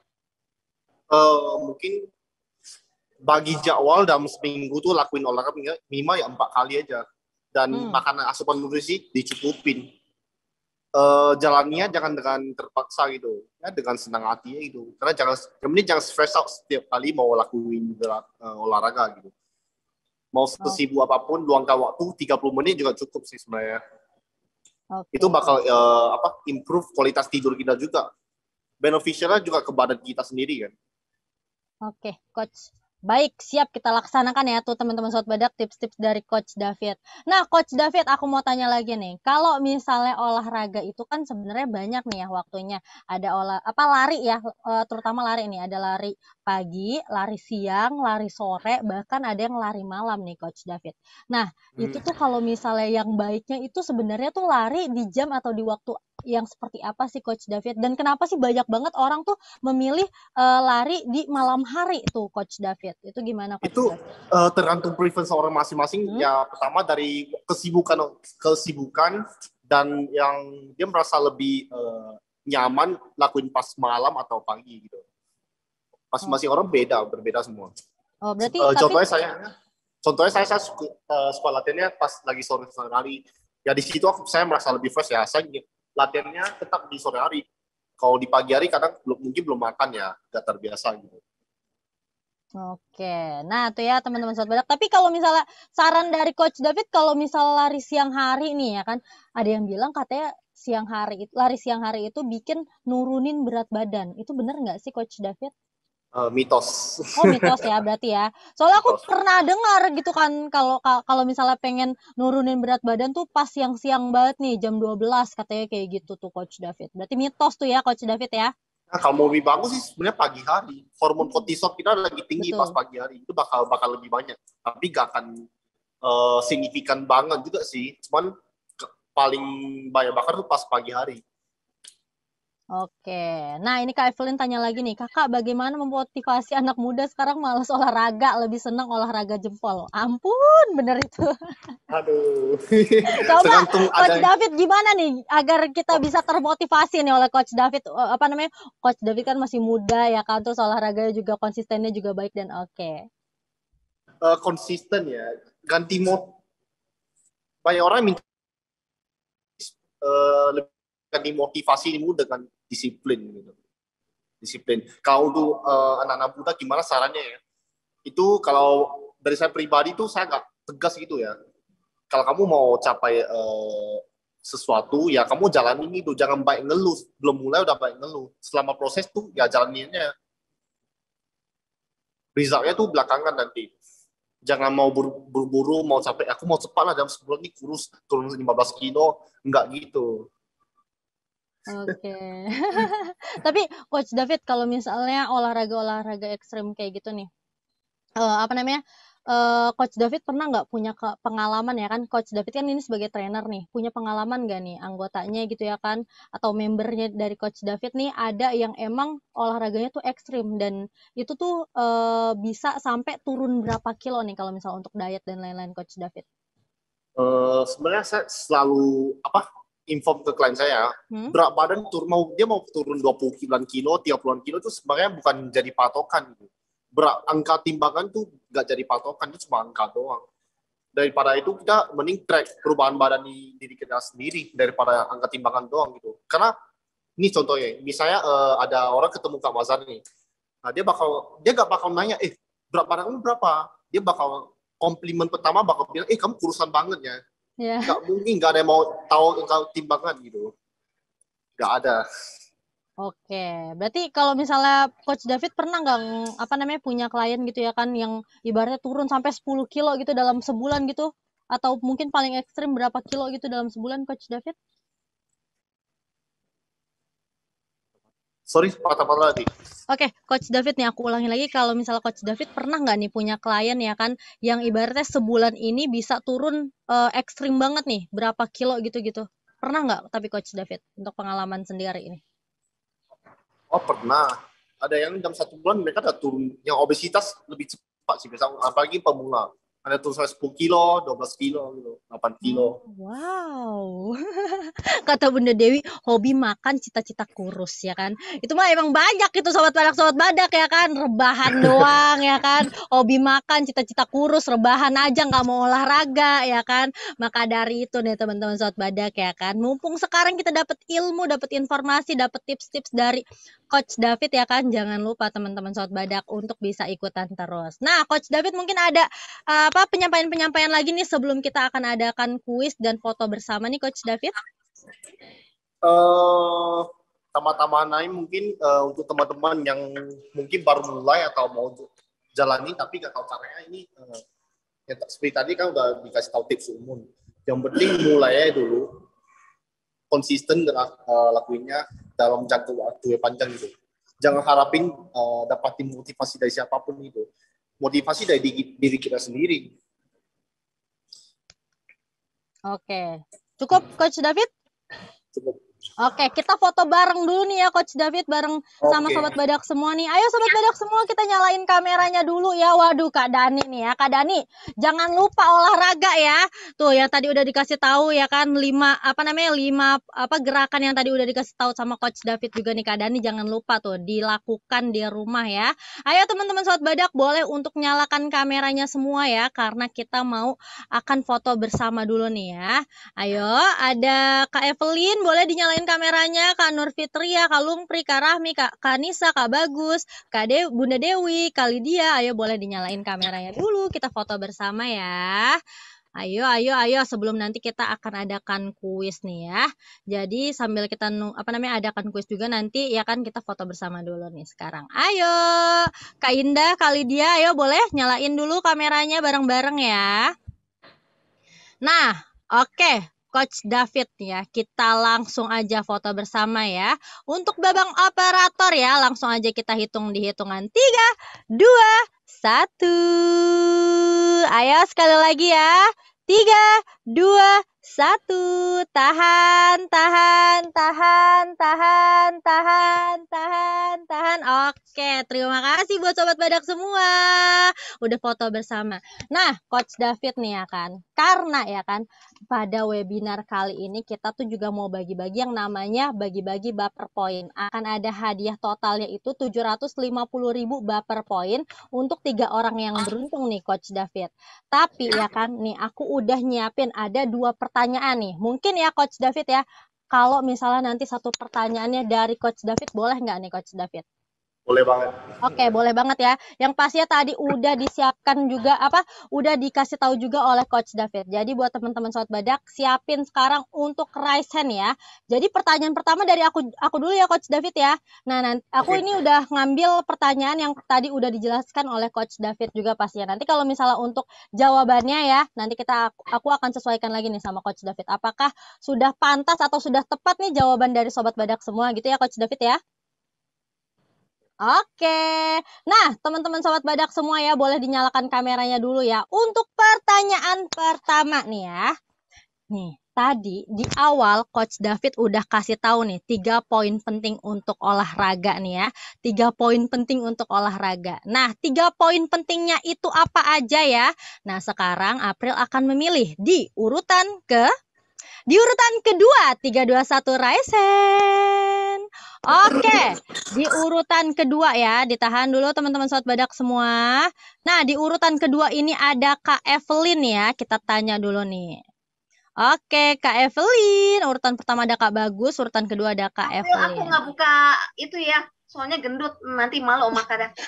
mungkin bagi jadwal dalam seminggu tuh lakuin olahraga minimal ya 4 kali aja. Dan Hmm, makanan asupan nutrisi dicukupin. Jalannya jangan dengan terpaksa gitu, ya dengan senang hati gitu. Karena yang penting jangan stress out setiap kali mau lakuin olahraga gitu. Mau oh, sesibuk apapun, luangkan waktu 30 menit juga cukup sih sebenarnya. Itu oke, bakal improve kualitas tidur kita juga. Beneficialnya juga ke badan kita sendiri kan. oke, Coach. Baik, siap kita laksanakan ya tuh teman-teman Sobat Badak tips-tips dari Coach David. Nah, Coach David, aku mau tanya lagi nih. Kalau misalnya olahraga itu kan sebenarnya banyak nih ya waktunya. Ada apa lari ya, terutama lari nih. Ada lari pagi, lari siang, lari sore, bahkan ada yang lari malam nih Coach David. Nah, itu tuh kalau misalnya yang baiknya itu sebenarnya tuh lari di jam atau di waktu yang seperti apa sih Coach David? Dan kenapa sih banyak banget orang tuh memilih lari di malam hari tuh Coach David. Itu gimana Coach Itu David? tergantung preference orang masing-masing. Hmm? Ya pertama dari kesibukan dan yang dia merasa lebih nyaman lakuin pas malam atau pagi gitu. Oh, Masing-masing orang berbeda semua. oh berarti Eh, tapi contohnya saya suka latihannya pas lagi sore hari. Ya di situ saya merasa lebih fresh ya. Saya latihannya tetap di sore hari. Kalau di pagi hari kadang mungkin belum makan ya, gak terbiasa gitu. Oke, nah tuh ya teman-teman sobat badak. Tapi kalau misalnya saran dari Coach David, kalau misalnya lari siang hari nih ya kan, ada yang bilang katanya lari siang hari itu bikin nurunin berat badan. Itu bener nggak sih Coach David? Mitos. Oh mitos ya berarti ya. Soalnya aku Mitos. pernah dengar gitu kan kalau misalnya pengen nurunin berat badan tuh pas siang-siang banget nih jam 12 katanya kayak gitu tuh Coach David. Berarti mitos tuh ya Coach David ya. Nah, kalau mau lebih bagus sih sebenarnya pagi hari. Hormon Hmm, kortisol kita lagi tinggi pas betul. pagi hari. Itu bakal lebih banyak. Tapi gak akan signifikan banget juga sih. Cuman paling banyak bakar tuh pas pagi hari. Oke, nah ini Kak Evelyn tanya lagi nih, kakak bagaimana memotivasi anak muda sekarang malas olahraga, lebih senang olahraga jempol? Ampun, bener itu. Aduh. Coba Tergantung Coach ada. David gimana nih agar kita bisa termotivasi nih oleh Coach David, apa namanya? Coach David kan masih muda ya kan, terus olahraganya juga konsistennya juga baik dan oke. Konsisten ya. Ganti mod. Banyak orang minta lebih ganti motivasi ini dengan disiplin gitu. Disiplin. Kalau untuk anak-anak muda gimana sarannya ya? Itu kalau dari saya pribadi tuh saya nggak tegas gitu ya. Kalau kamu mau capai sesuatu ya kamu jalanin itu, jangan baik ngeluh, belum mulai udah baik ngeluh. Selama proses tuh ya jalaninnya, resultnya tuh belakangan nanti. Jangan mau buru-buru mau capek, aku mau cepat lah dalam sebulan ini kurus turun 15 kilo, enggak gitu. Oke. Tapi Coach David kalau misalnya olahraga-olahraga ekstrim kayak gitu nih, apa namanya, Coach David pernah nggak punya pengalaman ya kan, Coach David kan ini sebagai trainer nih, punya pengalaman nggak nih anggotanya gitu ya kan, atau membernya dari Coach David nih ada yang emang olahraganya tuh ekstrim dan itu tuh bisa sampai turun berapa kilo nih kalau misalnya untuk diet dan lain-lain Coach David? Sebenarnya saya selalu inform ke klien saya, Hmm? berat badan mau turun 29 kilo 30 kilo itu sebenarnya bukan jadi patokan gitu. Berat angka timbangan tuh nggak jadi patokan, itu cuma angka doang. Daripada itu kita mending track perubahan badan di diri kita sendiri daripada angka timbangan doang gitu. Karena ini contohnya, misalnya ada orang ketemu Kak Mazhar nih, nah dia nggak bakal nanya, berat badan kamu berapa? Dia bakal komplimen pertama bakal bilang, kamu kurusan banget ya. Ya. Nggak mungkin nggak ada yang mau tahu engkau timbangan gitu. Nggak ada. Oke, berarti kalau misalnya Coach David pernah nggak apa namanya punya klien gitu ya kan yang ibaratnya turun sampai 10 kilo gitu dalam sebulan gitu atau mungkin paling ekstrim berapa kilo gitu dalam sebulan Coach David? Sorry, patah-patah tadi. Oke, Coach David nih aku ulangi lagi kalau misalnya Coach David pernah nggak nih punya klien ya kan yang ibaratnya sebulan ini bisa turun ekstrim banget nih berapa kilo gitu-gitu? Pernah nggak tapi Coach David untuk pengalaman sendiri ini? Oh pernah. Ada yang dalam 1 bulan mereka ada turun. Yang obesitas lebih cepat sih. Misalnya apalagi pemula. Ada turun sampai 10 kilo, 12 kilo, gitu, 8 Oh, kilo. wow. Kata Bunda Dewi, hobi makan cita-cita kurus ya kan. Itu mah emang banyak itu sobat badak ya kan. Rebahan doang ya kan. Hobi makan cita-cita kurus, rebahan aja nggak mau olahraga ya kan. Maka dari itu nih teman-teman sobat badak ya kan. Mumpung sekarang kita dapat ilmu, dapat informasi, dapat tips-tips dari Coach David ya kan. Jangan lupa teman-teman sobat badak untuk bisa ikutan terus. Nah, Coach David mungkin ada apa penyampaian-penyampaian lagi nih sebelum kita akan adakan kuis dan foto bersama nih Coach David? eh Tambah-tambahan lain mungkin untuk teman-teman yang mungkin baru mulai atau mau jalani tapi nggak tahu caranya ini ya, seperti tadi kan udah dikasih tahu tips umum. Yang penting mulai aja dulu, konsisten lakuinnya dalam jangka waktu yang panjang gitu. Jangan harapin dapatin motivasi dari siapapun itu. Motivasi dari diri kita sendiri. Oke. Cukup Coach David? Cukup. Oke, kita foto bareng dulu nih ya Coach David bareng sama Oke. Sobat Badak semua nih. Ayo Sobat Badak semua kita nyalain kameranya dulu ya. Waduh Kak Dani nih ya. Kak Dani, jangan lupa olahraga ya. Tuh yang tadi udah dikasih tahu ya kan 5 gerakan yang tadi udah dikasih tahu sama Coach David juga nih Kak Dani, jangan lupa tuh dilakukan di rumah ya. Ayo teman-teman Sobat Badak boleh untuk nyalakan kameranya semua ya karena kita akan foto bersama dulu nih ya. Ayo, ada Kak Evelyn boleh dinyalain nyalain kameranya, Kak Nur Fitria, Kak Lumpri, Kak Rahmi, Kak Nisa, Kak Bagus, Bunda Dewi, Kak Lydia, ayo boleh dinyalain kameranya dulu, kita foto bersama ya. Ayo, sebelum nanti kita akan adakan kuis nih ya. Jadi sambil kita adakan kuis juga nanti ya kan, kita foto bersama dulu nih sekarang. Ayo, Kak Indah, Kak Lydia, ayo boleh nyalain dulu kameranya bareng-bareng ya. Nah, oke. Coach David ya, kita langsung aja foto bersama ya. Untuk babang operator ya, langsung aja kita hitung di hitungan 3, 2, 1. Ayo sekali lagi ya. 3, 2, 1. Tahan. Oke, terima kasih buat sobat badak semua. Udah foto bersama. Nah, Coach David nih ya kan. Karena ya kan, pada webinar kali ini kita tuh juga mau bagi-bagi yang namanya bagi-bagi baper point. Akan ada hadiah totalnya itu 750.000 baper point untuk 3 orang yang beruntung nih Coach David. Tapi ya kan nih aku udah nyiapin ada 2 pertanyaan nih. Mungkin ya Coach David ya, kalau misalnya nanti satu pertanyaannya dari Coach David, boleh nggak nih Coach David? Boleh banget. Oke, boleh banget ya. Yang pastinya tadi udah disiapkan juga udah dikasih tahu juga oleh Coach David. Jadi buat teman-teman sobat badak, siapin sekarang untuk raise hand ya. Jadi pertanyaan pertama dari aku dulu ya Coach David ya. Nah, nanti aku ini udah ngambil pertanyaan yang tadi udah dijelaskan oleh Coach David juga pastinya. Nanti kalau misalnya untuk jawabannya ya, nanti aku akan sesuaikan lagi nih sama Coach David. Apakah sudah pantas atau sudah tepat nih jawaban dari sobat badak semua gitu ya Coach David ya? Oke, nah teman-teman sobat badak semua ya, boleh dinyalakan kameranya dulu ya. Untuk pertanyaan pertama nih ya. Nih, tadi di awal Coach David udah kasih tahu nih 3 poin penting untuk olahraga nih ya. 3 poin penting untuk olahraga. Nah, 3 poin pentingnya itu apa aja ya? Nah, sekarang April akan memilih di urutan kedua, 3, 2, 1, raise hand. Oke, di urutan kedua ya, ditahan dulu teman-teman sobat badak semua. Nah, di urutan kedua ini ada Kak Evelyn ya, kita tanya dulu nih. Oke, Kak Evelyn, urutan pertama ada Kak Bagus, urutan kedua ada Kak Evelyn. Aku nggak buka itu ya, soalnya gendut, nanti malu sama Kak David.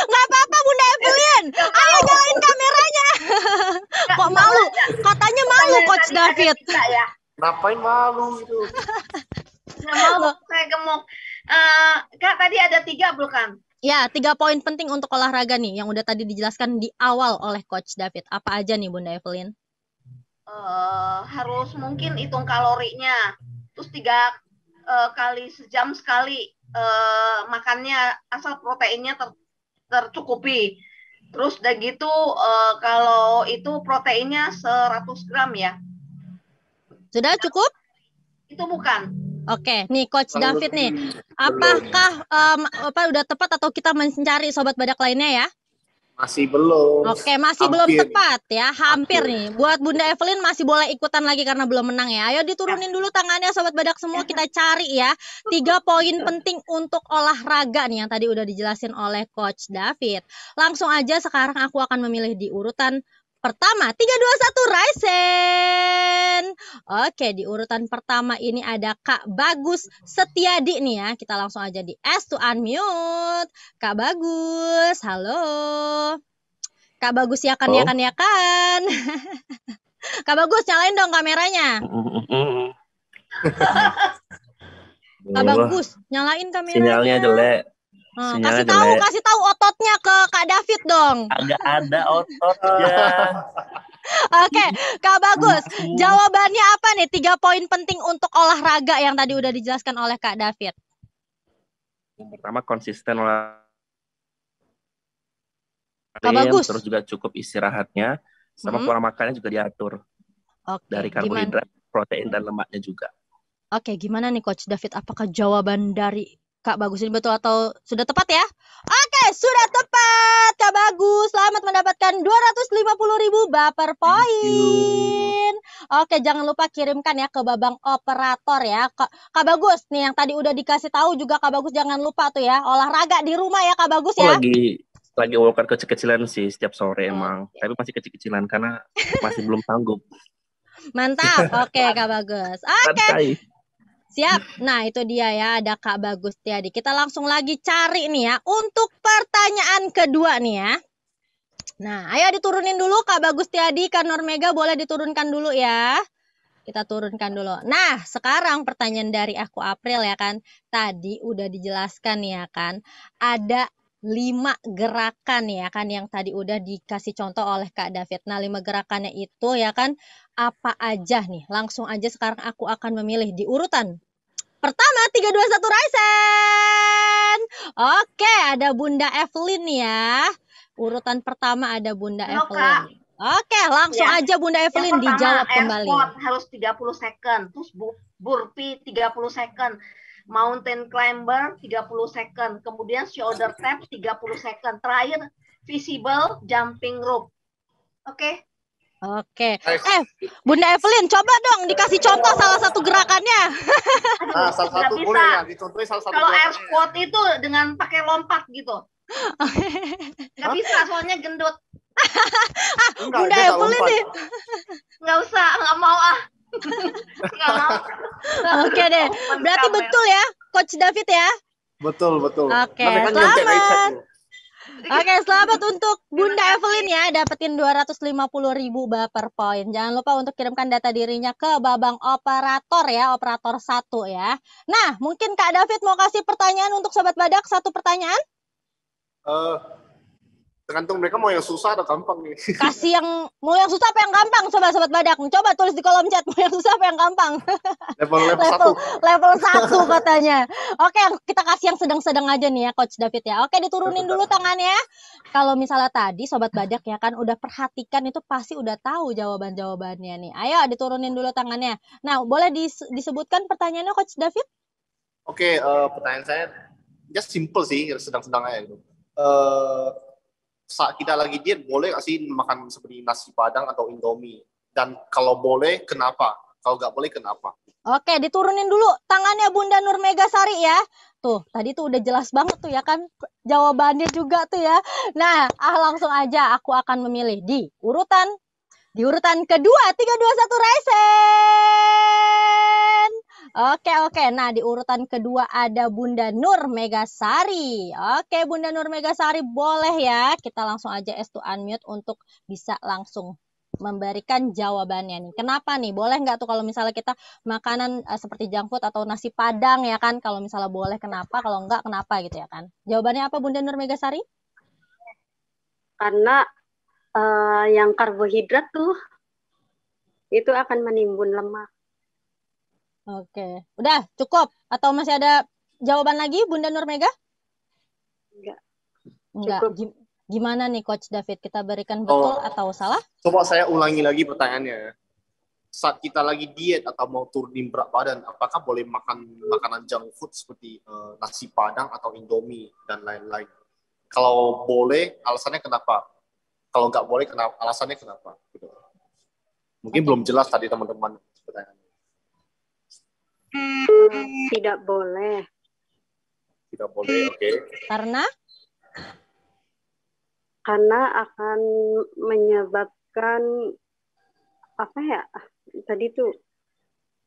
Nggak apa-apa Bunda Evelyn, ayo nyalain kameranya. Kok malu? Katanya malu Coach David. Ya. Ngapain malu itu? Nggak mau, saya gemuk. Kak, tadi ada 3 bukan? Ya, 3 poin penting untuk olahraga nih, yang udah tadi dijelaskan di awal oleh Coach David. Apa aja nih Bunda Evelyn? Harus mungkin hitung kalorinya. Terus 3 kali sejam sekali makannya, asal proteinnya tercukupi. Terus udah gitu kalau itu proteinnya 100 gram ya. Sudah cukup? Itu bukan. Oke, nih Coach David nih, apakah udah tepat atau kita mencari sobat badak lainnya ya? Masih belum. Oke, masih belum tepat ya, hampir nih. Buat Bunda Evelyn masih boleh ikutan lagi karena belum menang ya. Ayo diturunin dulu tangannya sobat badak semua, kita cari ya 3 poin penting untuk olahraga nih yang tadi udah dijelasin oleh Coach David. Langsung aja sekarang aku akan memilih di urutan pertama, 3, 2, 1, raise hand. Oke, di urutan pertama ini ada Kak Bagus Setiadi nih ya. Kita langsung aja di ask to unmute. Kak Bagus, halo. Kak Bagus ya kan. Kak Bagus, nyalain dong kameranya. Kak Bagus, nyalain kameranya. Sinyalnya jelek. Kasih tahu ototnya ke Kak David dong. Agak ada ototnya. Oke, Kak Bagus, jawabannya apa nih? 3 poin penting untuk olahraga yang tadi udah dijelaskan oleh Kak David. Yang pertama konsisten olahraga. Kak Bagus. Terus juga cukup istirahatnya, sama pola makannya juga diatur. Oke, dari karbohidrat, protein dan lemaknya juga. Oke, gimana nih Coach David? Apakah jawaban dari Kak Bagus ini betul atau sudah tepat ya? Oke, sudah tepat Kak Bagus. Selamat mendapatkan 250.000 baper poin. Oke, jangan lupa kirimkan ya ke babang operator ya. Kak Bagus nih yang tadi udah dikasih tahu juga Kak Bagus, jangan lupa tuh ya, olahraga di rumah ya Kak Bagus ya. Lagi workout kecil-kecilan sih setiap sore emang. Tapi masih kecil-kecilan karena masih belum sanggup. Mantap. Oke Kak Bagus. Oke. Siap. Nah, itu dia ya, ada Kak Bagus Tiadi. Kita langsung lagi cari nih ya untuk pertanyaan kedua nih ya. Nah, ayo diturunin dulu Kak Bagus Tiadi, Kak Normega boleh diturunkan dulu ya. Kita turunkan dulu. Nah, sekarang pertanyaan dari aku April ya kan. Tadi udah dijelaskan ya kan. Ada 5 gerakan ya kan yang tadi udah dikasih contoh oleh Kak David. Nah, 5 gerakannya itu ya kan apa aja nih? Langsung aja sekarang aku akan memilih di urutan pertama 3 2 1 Raisen. Oke, ada Bunda Evelyn ya. Urutan pertama ada Bunda Halo, Evelyn. Kak. Oke, langsung Ya. aja Bunda Yang Evelyn pertama, dijawab air kembali. squat harus 30 second. Terus burpee 30 second. Mountain climber 30 second. Kemudian shoulder tap 30 second. Terakhir, visible jumping rope. Oke? Oke. Bunda Evelyn, coba dong dikasih contoh salah satu gerakannya. Aduh, salah nggak satu bisa. boleh ya, dicontohin salah satu Kalau air gerakannya. squat itu dengan pakai lompat gitu. Nggak bisa, soalnya gendut. Enggak, Bunda dia nggak Evelyn lompat. nih. Nggak usah, nggak mau ah. Nggak mau. Oke deh. Berarti Kamera. betul ya, Coach David ya? Betul. Oke, Nah, mereka nyontek selamat. iPad tuh. Oke, selamat untuk Bunda Terima kasih. Evelyn ya, dapetin 250.000 baper poin. Jangan lupa untuk kirimkan data dirinya ke Babang Operator ya, operator 1 ya. Nah, mungkin Kak David mau kasih pertanyaan untuk Sobat Badak, satu pertanyaan? Tergantung mereka mau yang susah atau gampang nih. Kasih yang mau yang susah apa yang gampang, Sobat Badak? Coba tulis di kolom chat mau yang susah apa yang gampang. level 1 katanya. Oke, kita kasih yang sedang-sedang aja nih ya Coach David ya. Oke, diturunin dulu tangannya. Kalau misalnya tadi Sobat Badak ya kan udah perhatikan itu pasti udah tahu jawabannya nih. Ayo diturunin dulu tangannya. Nah, boleh disebutkan pertanyaannya Coach David? Oke, pertanyaan saya just simple sih, sedang-sedang aja gitu. Saat kita lagi diet, boleh nggak sih makan seperti nasi padang atau indomie? Dan kalau boleh, kenapa? Kalau nggak boleh, kenapa? Oke, diturunin dulu tangannya Bunda Nur Megasari ya. Tuh, tadi tuh udah jelas banget tuh ya kan jawabannya juga tuh ya. Nah, langsung aja aku akan memilih di urutan kedua 3 2 1 Raisen. Oke. Nah, di urutan kedua ada Bunda Nur Megasari. Oke, Bunda Nur Megasari boleh ya. Kita langsung aja to unmute untuk bisa langsung memberikan jawabannya nih. Kenapa nih? Boleh nggak tuh kalau misalnya kita makanan seperti junk food atau nasi padang ya kan? Kalau misalnya boleh kenapa? Kalau enggak kenapa gitu ya kan? Jawabannya apa Bunda Nur Megasari? Karena yang karbohidrat tuh itu akan menimbun lemak. Oke. Udah cukup? Atau masih ada jawaban lagi Bunda Nur Mega? Enggak. Gimana nih Coach David? Kita berikan betul atau salah? Coba saya ulangi lagi pertanyaannya. Saat kita lagi diet atau mau turunin berat badan, apakah boleh makan makanan junk food seperti nasi padang atau indomie dan lain-lain? Kalau boleh, alasannya kenapa? Kalau nggak boleh, alasannya kenapa? Gitu. Mungkin belum jelas tadi teman-teman pertanyaannya. Tidak boleh. Tidak boleh, oke. Karena akan menyebabkan apa ya? Tadi tuh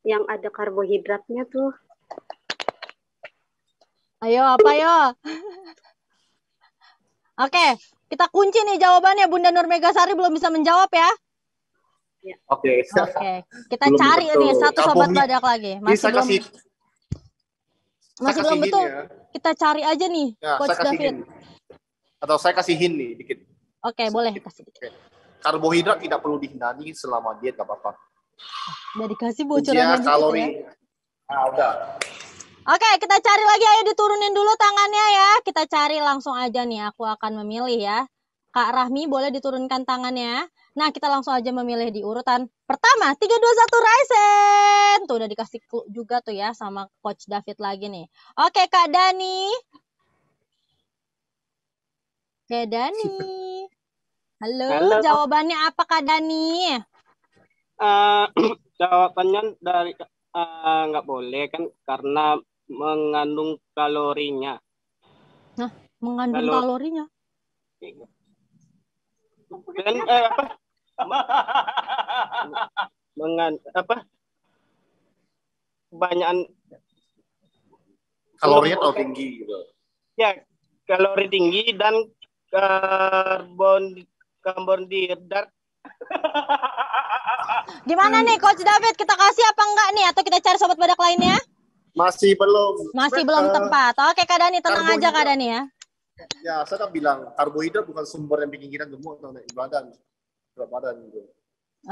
yang ada karbohidratnya tuh. Ayo, apa yo? Oke, kita kunci nih jawabannya. Bunda Nur Megasari belum bisa menjawab ya. Oke. Kita cari nih satu Sobat Badak lagi. Masih belum betul. Ya. Kita cari aja nih, ya, Coach David. Atau saya kasih hint nih dikit. Oke, boleh kasih dikit. Karbohidrat tidak perlu dihindari selama diet, nggak apa-apa. Udah dikasih bocorannya gitu kalori. Ya. Udah. Oke, kita cari lagi. Ayo diturunin dulu tangannya ya. Kita cari langsung aja nih. Aku akan memilih ya. Kak Rahmi boleh diturunkan tangannya. Nah, kita langsung aja memilih di urutan pertama. 3 2 1 Raisen. Tuh udah dikasih clue juga tuh ya sama Coach David lagi nih. Oke, Kak Dani. Oke, Dani. Halo. Jawabannya apa Kak Dani? Jawabannya dari nggak boleh kan karena mengandung kalorinya. Nah, mengandung kalorinya? Dan kebanyakan kalorinya terlalu tinggi gitu. Ya, kalori tinggi dan karbonhidrat. Gimana nih Coach David, kita kasih apa enggak nih atau kita cari sobat badak lainnya? Masih belum. Masih belum tepat. Oke Kak Dani, tenang aja Kak Dani ya. Ya, saya udah bilang karbohidrat bukan sumber yang bikin kita gemuk atau naik badan. Berat badan gitu.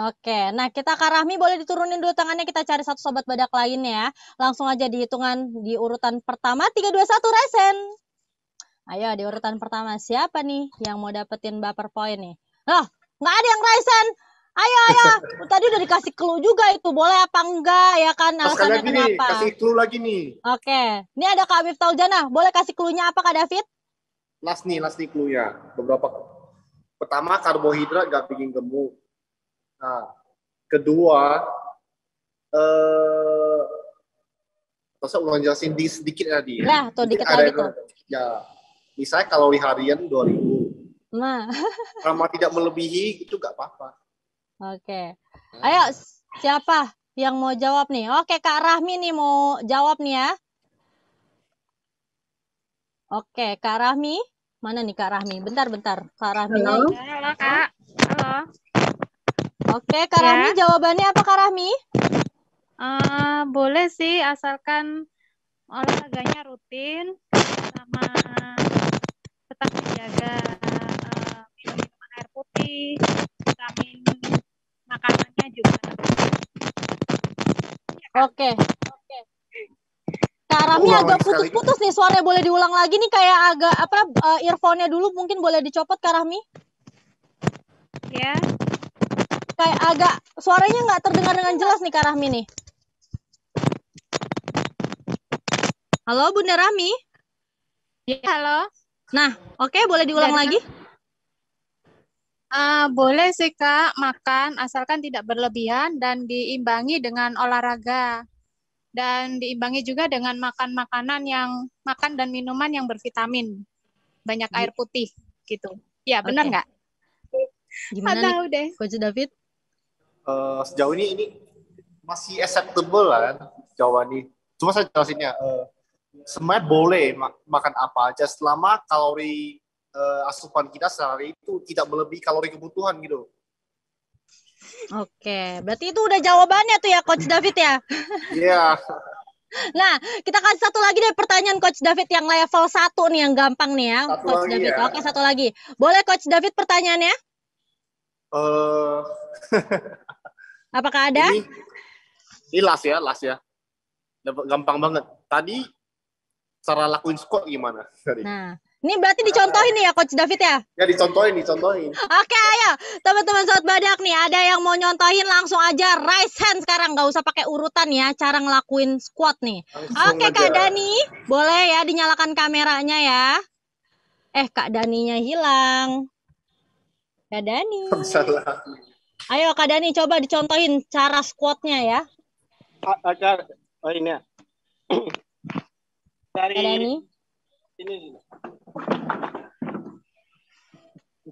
Oke, nah kita Kak Rahmi boleh diturunin dulu tangannya, kita cari satu sobat badak lainnya. Langsung aja di hitungan di urutan pertama 3, 2, 1 Resen. Ayo di urutan pertama siapa nih yang mau dapetin baper point nih? Loh, nggak ada yang Resen. Ayo. Tadi udah dikasih clue juga itu, boleh apa enggak ya kan alasannya kenapa? Kasih clue lagi nih. Oke, ini ada Kak Miftah Uljana, boleh kasih clue-nya apa Kak David? Last nih clue-nya. Beberapa. Pertama, karbohidrat gak bikin gemuk. Nah, kedua, masa ulang jelasin sedikit tadi. Nah, tuh dikit lagi tuh. Ya, misalnya kalori harian 2000. Nah. Selama tidak melebihi itu gak apa-apa. Oke. Ayo, siapa yang mau jawab nih? Oke, Kak Rahmi nih mau jawab nih ya. Oke, Kak Rahmi. Mana nih Kak Rahmi? Bentar. Kak Rahmi. Halo, Kak. Halo. Oke, Kak Rahmi, jawabannya apa Kak Rahmi? Boleh sih, asalkan olahraganya rutin, sama tetap menjaga minum air putih, vitamin makanannya juga. Oke. Kak Rahmi agak putus-putus nih, suaranya boleh diulang lagi nih, kayak agak earphone-nya dulu mungkin boleh dicopot Kak Rahmi? Ya. Kayak agak suaranya nggak terdengar dengan jelas nih Kak Rahmi nih. Halo Bunda Rahmi? Ya, halo. Nah, oke, boleh diulang lagi? Boleh sih Kak, makan asalkan tidak berlebihan dan diimbangi dengan olahraga. Dan diimbangi juga dengan makan dan minuman yang bervitamin. Banyak air putih gitu. Ya, benar nggak? Gimana nih, Coach David? Sejauh ini masih acceptable lah kan jawabannya. Cuma saya jelasinnya, sebenarnya boleh makan apa aja selama kalori asupan kita sehari itu tidak melebihi kalori kebutuhan gitu. Oke, berarti itu udah jawabannya tuh ya Coach David ya? Iya. Nah, kita kasih satu lagi deh pertanyaan Coach David yang level 1 nih, yang gampang nih ya, Coach David. Ya. Oke, satu lagi. Boleh Coach David pertanyaannya? Apakah ada? Ini last ya. Gampang banget. Tadi cara lakuin squat gimana? Nah, ini berarti dicontohin nih ya Coach David ya? Ya, dicontohin. Oke, ayo. Teman-teman sobat badak nih, ada yang mau nyontohin langsung aja raise hand sekarang. Nggak usah pakai urutan ya, cara ngelakuin squat nih. Oke, Kak Dani. Boleh ya dinyalakan kameranya ya. Kak Daninya hilang. Kak Dani. Ayo Kak Dani, coba dicontohin cara squatnya ya. Oh ini ya. Kak Dani. Ini.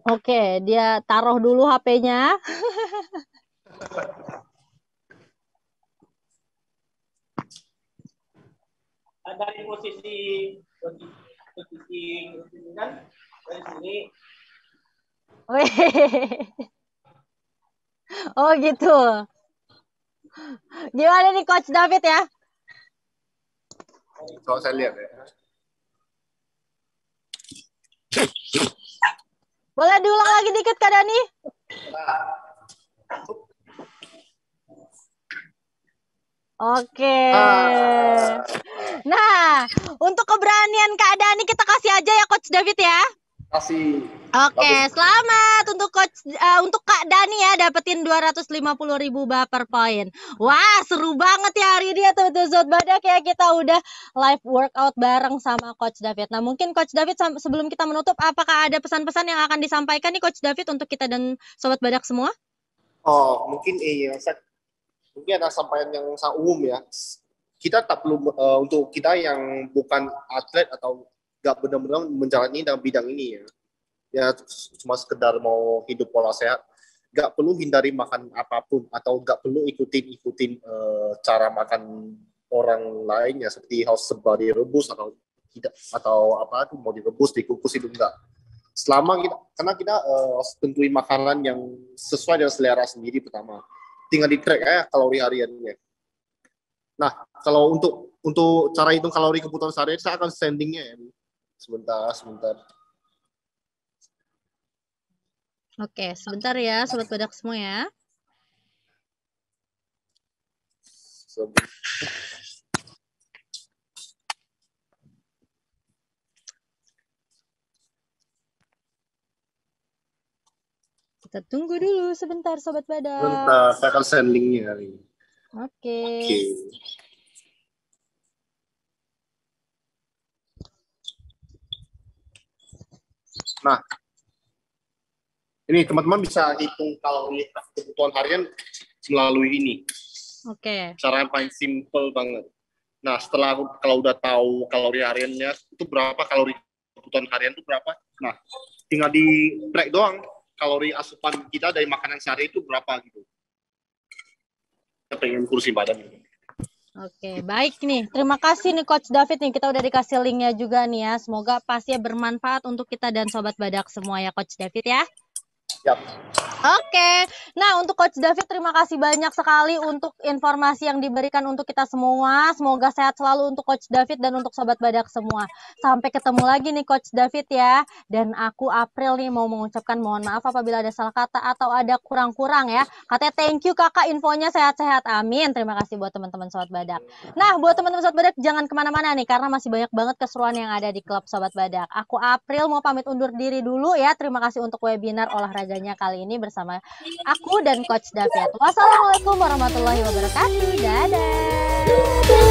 Oke, dia taruh dulu HP-nya. Dari posisi kan dari sini. Oh gitu. Gimana nih Coach David ya? Kalau saya lihat ya. Boleh diulang lagi dikit Kak Dani? Oke. Nah, untuk keberanian Kak Dani kita kasih aja ya Coach David ya. Kasih. Oke, selamat untuk untuk Kak Dani ya dapetin 250.000 baper point. Wah, seru banget ya hari ini ya teman-teman sobat badak ya, kita udah live workout bareng sama Coach David. Nah, mungkin Coach David sebelum kita menutup, apakah ada pesan-pesan yang akan disampaikan nih Coach David untuk kita dan sobat badak semua? Oh, mungkin mungkin ada sampaian yang sangat umum ya. Kita tak perlu untuk kita yang bukan atlet atau nggak benar-benar menjalani dalam bidang ini ya cuma sekedar mau hidup pola sehat, nggak perlu hindari makan apapun atau nggak perlu ikutin cara makan orang lainnya seperti harus sebar direbus atau tidak, atau apa tuh mau direbus dikukus itu enggak. Selama kita, karena kita tentuin makanan yang sesuai dengan selera sendiri pertama, tinggal di track ya kalori hariannya. Nah, kalau untuk cara hitung kalori kebutuhan sehari saya akan sendingnya ya. Sebentar. Oke, sebentar ya Sobat Badak semua ya. Kita tunggu dulu sebentar Sobat Badak. Sebentar, saya akan sendingnya hari ini. Oke. Nah, ini teman-teman bisa hitung kalori kebutuhan harian melalui ini. Oke. Cara yang paling simple banget. Nah, setelah kalau udah tahu kalori hariannya itu berapa, kalori kebutuhan harian itu berapa, nah tinggal di track doang kalori asupan kita dari makanan sehari itu berapa gitu. Kita pengen kursi badan gitu. Oke, baik nih. Terima kasih nih Coach David nih. Kita udah dikasih linknya juga nih ya. Semoga pastinya bermanfaat untuk kita dan Sobat Badak semua ya Coach David ya. Yap. Oke, nah untuk Coach David terima kasih banyak sekali untuk informasi yang diberikan untuk kita semua. Semoga sehat selalu untuk Coach David dan untuk Sobat Badak semua. Sampai ketemu lagi nih Coach David ya. Dan aku April nih mau mengucapkan mohon maaf apabila ada salah kata atau ada kurang-kurang ya. Katanya thank you kakak infonya sehat-sehat. Amin. Terima kasih buat teman-teman Sobat Badak. Nah buat teman-teman Sobat Badak jangan kemana-mana nih karena masih banyak banget keseruan yang ada di klub Sobat Badak. Aku April mau pamit undur diri dulu ya. Terima kasih untuk webinar olahraganya kali ini bersama aku dan Coach David. Wassalamualaikum warahmatullahi wabarakatuh. Dadah.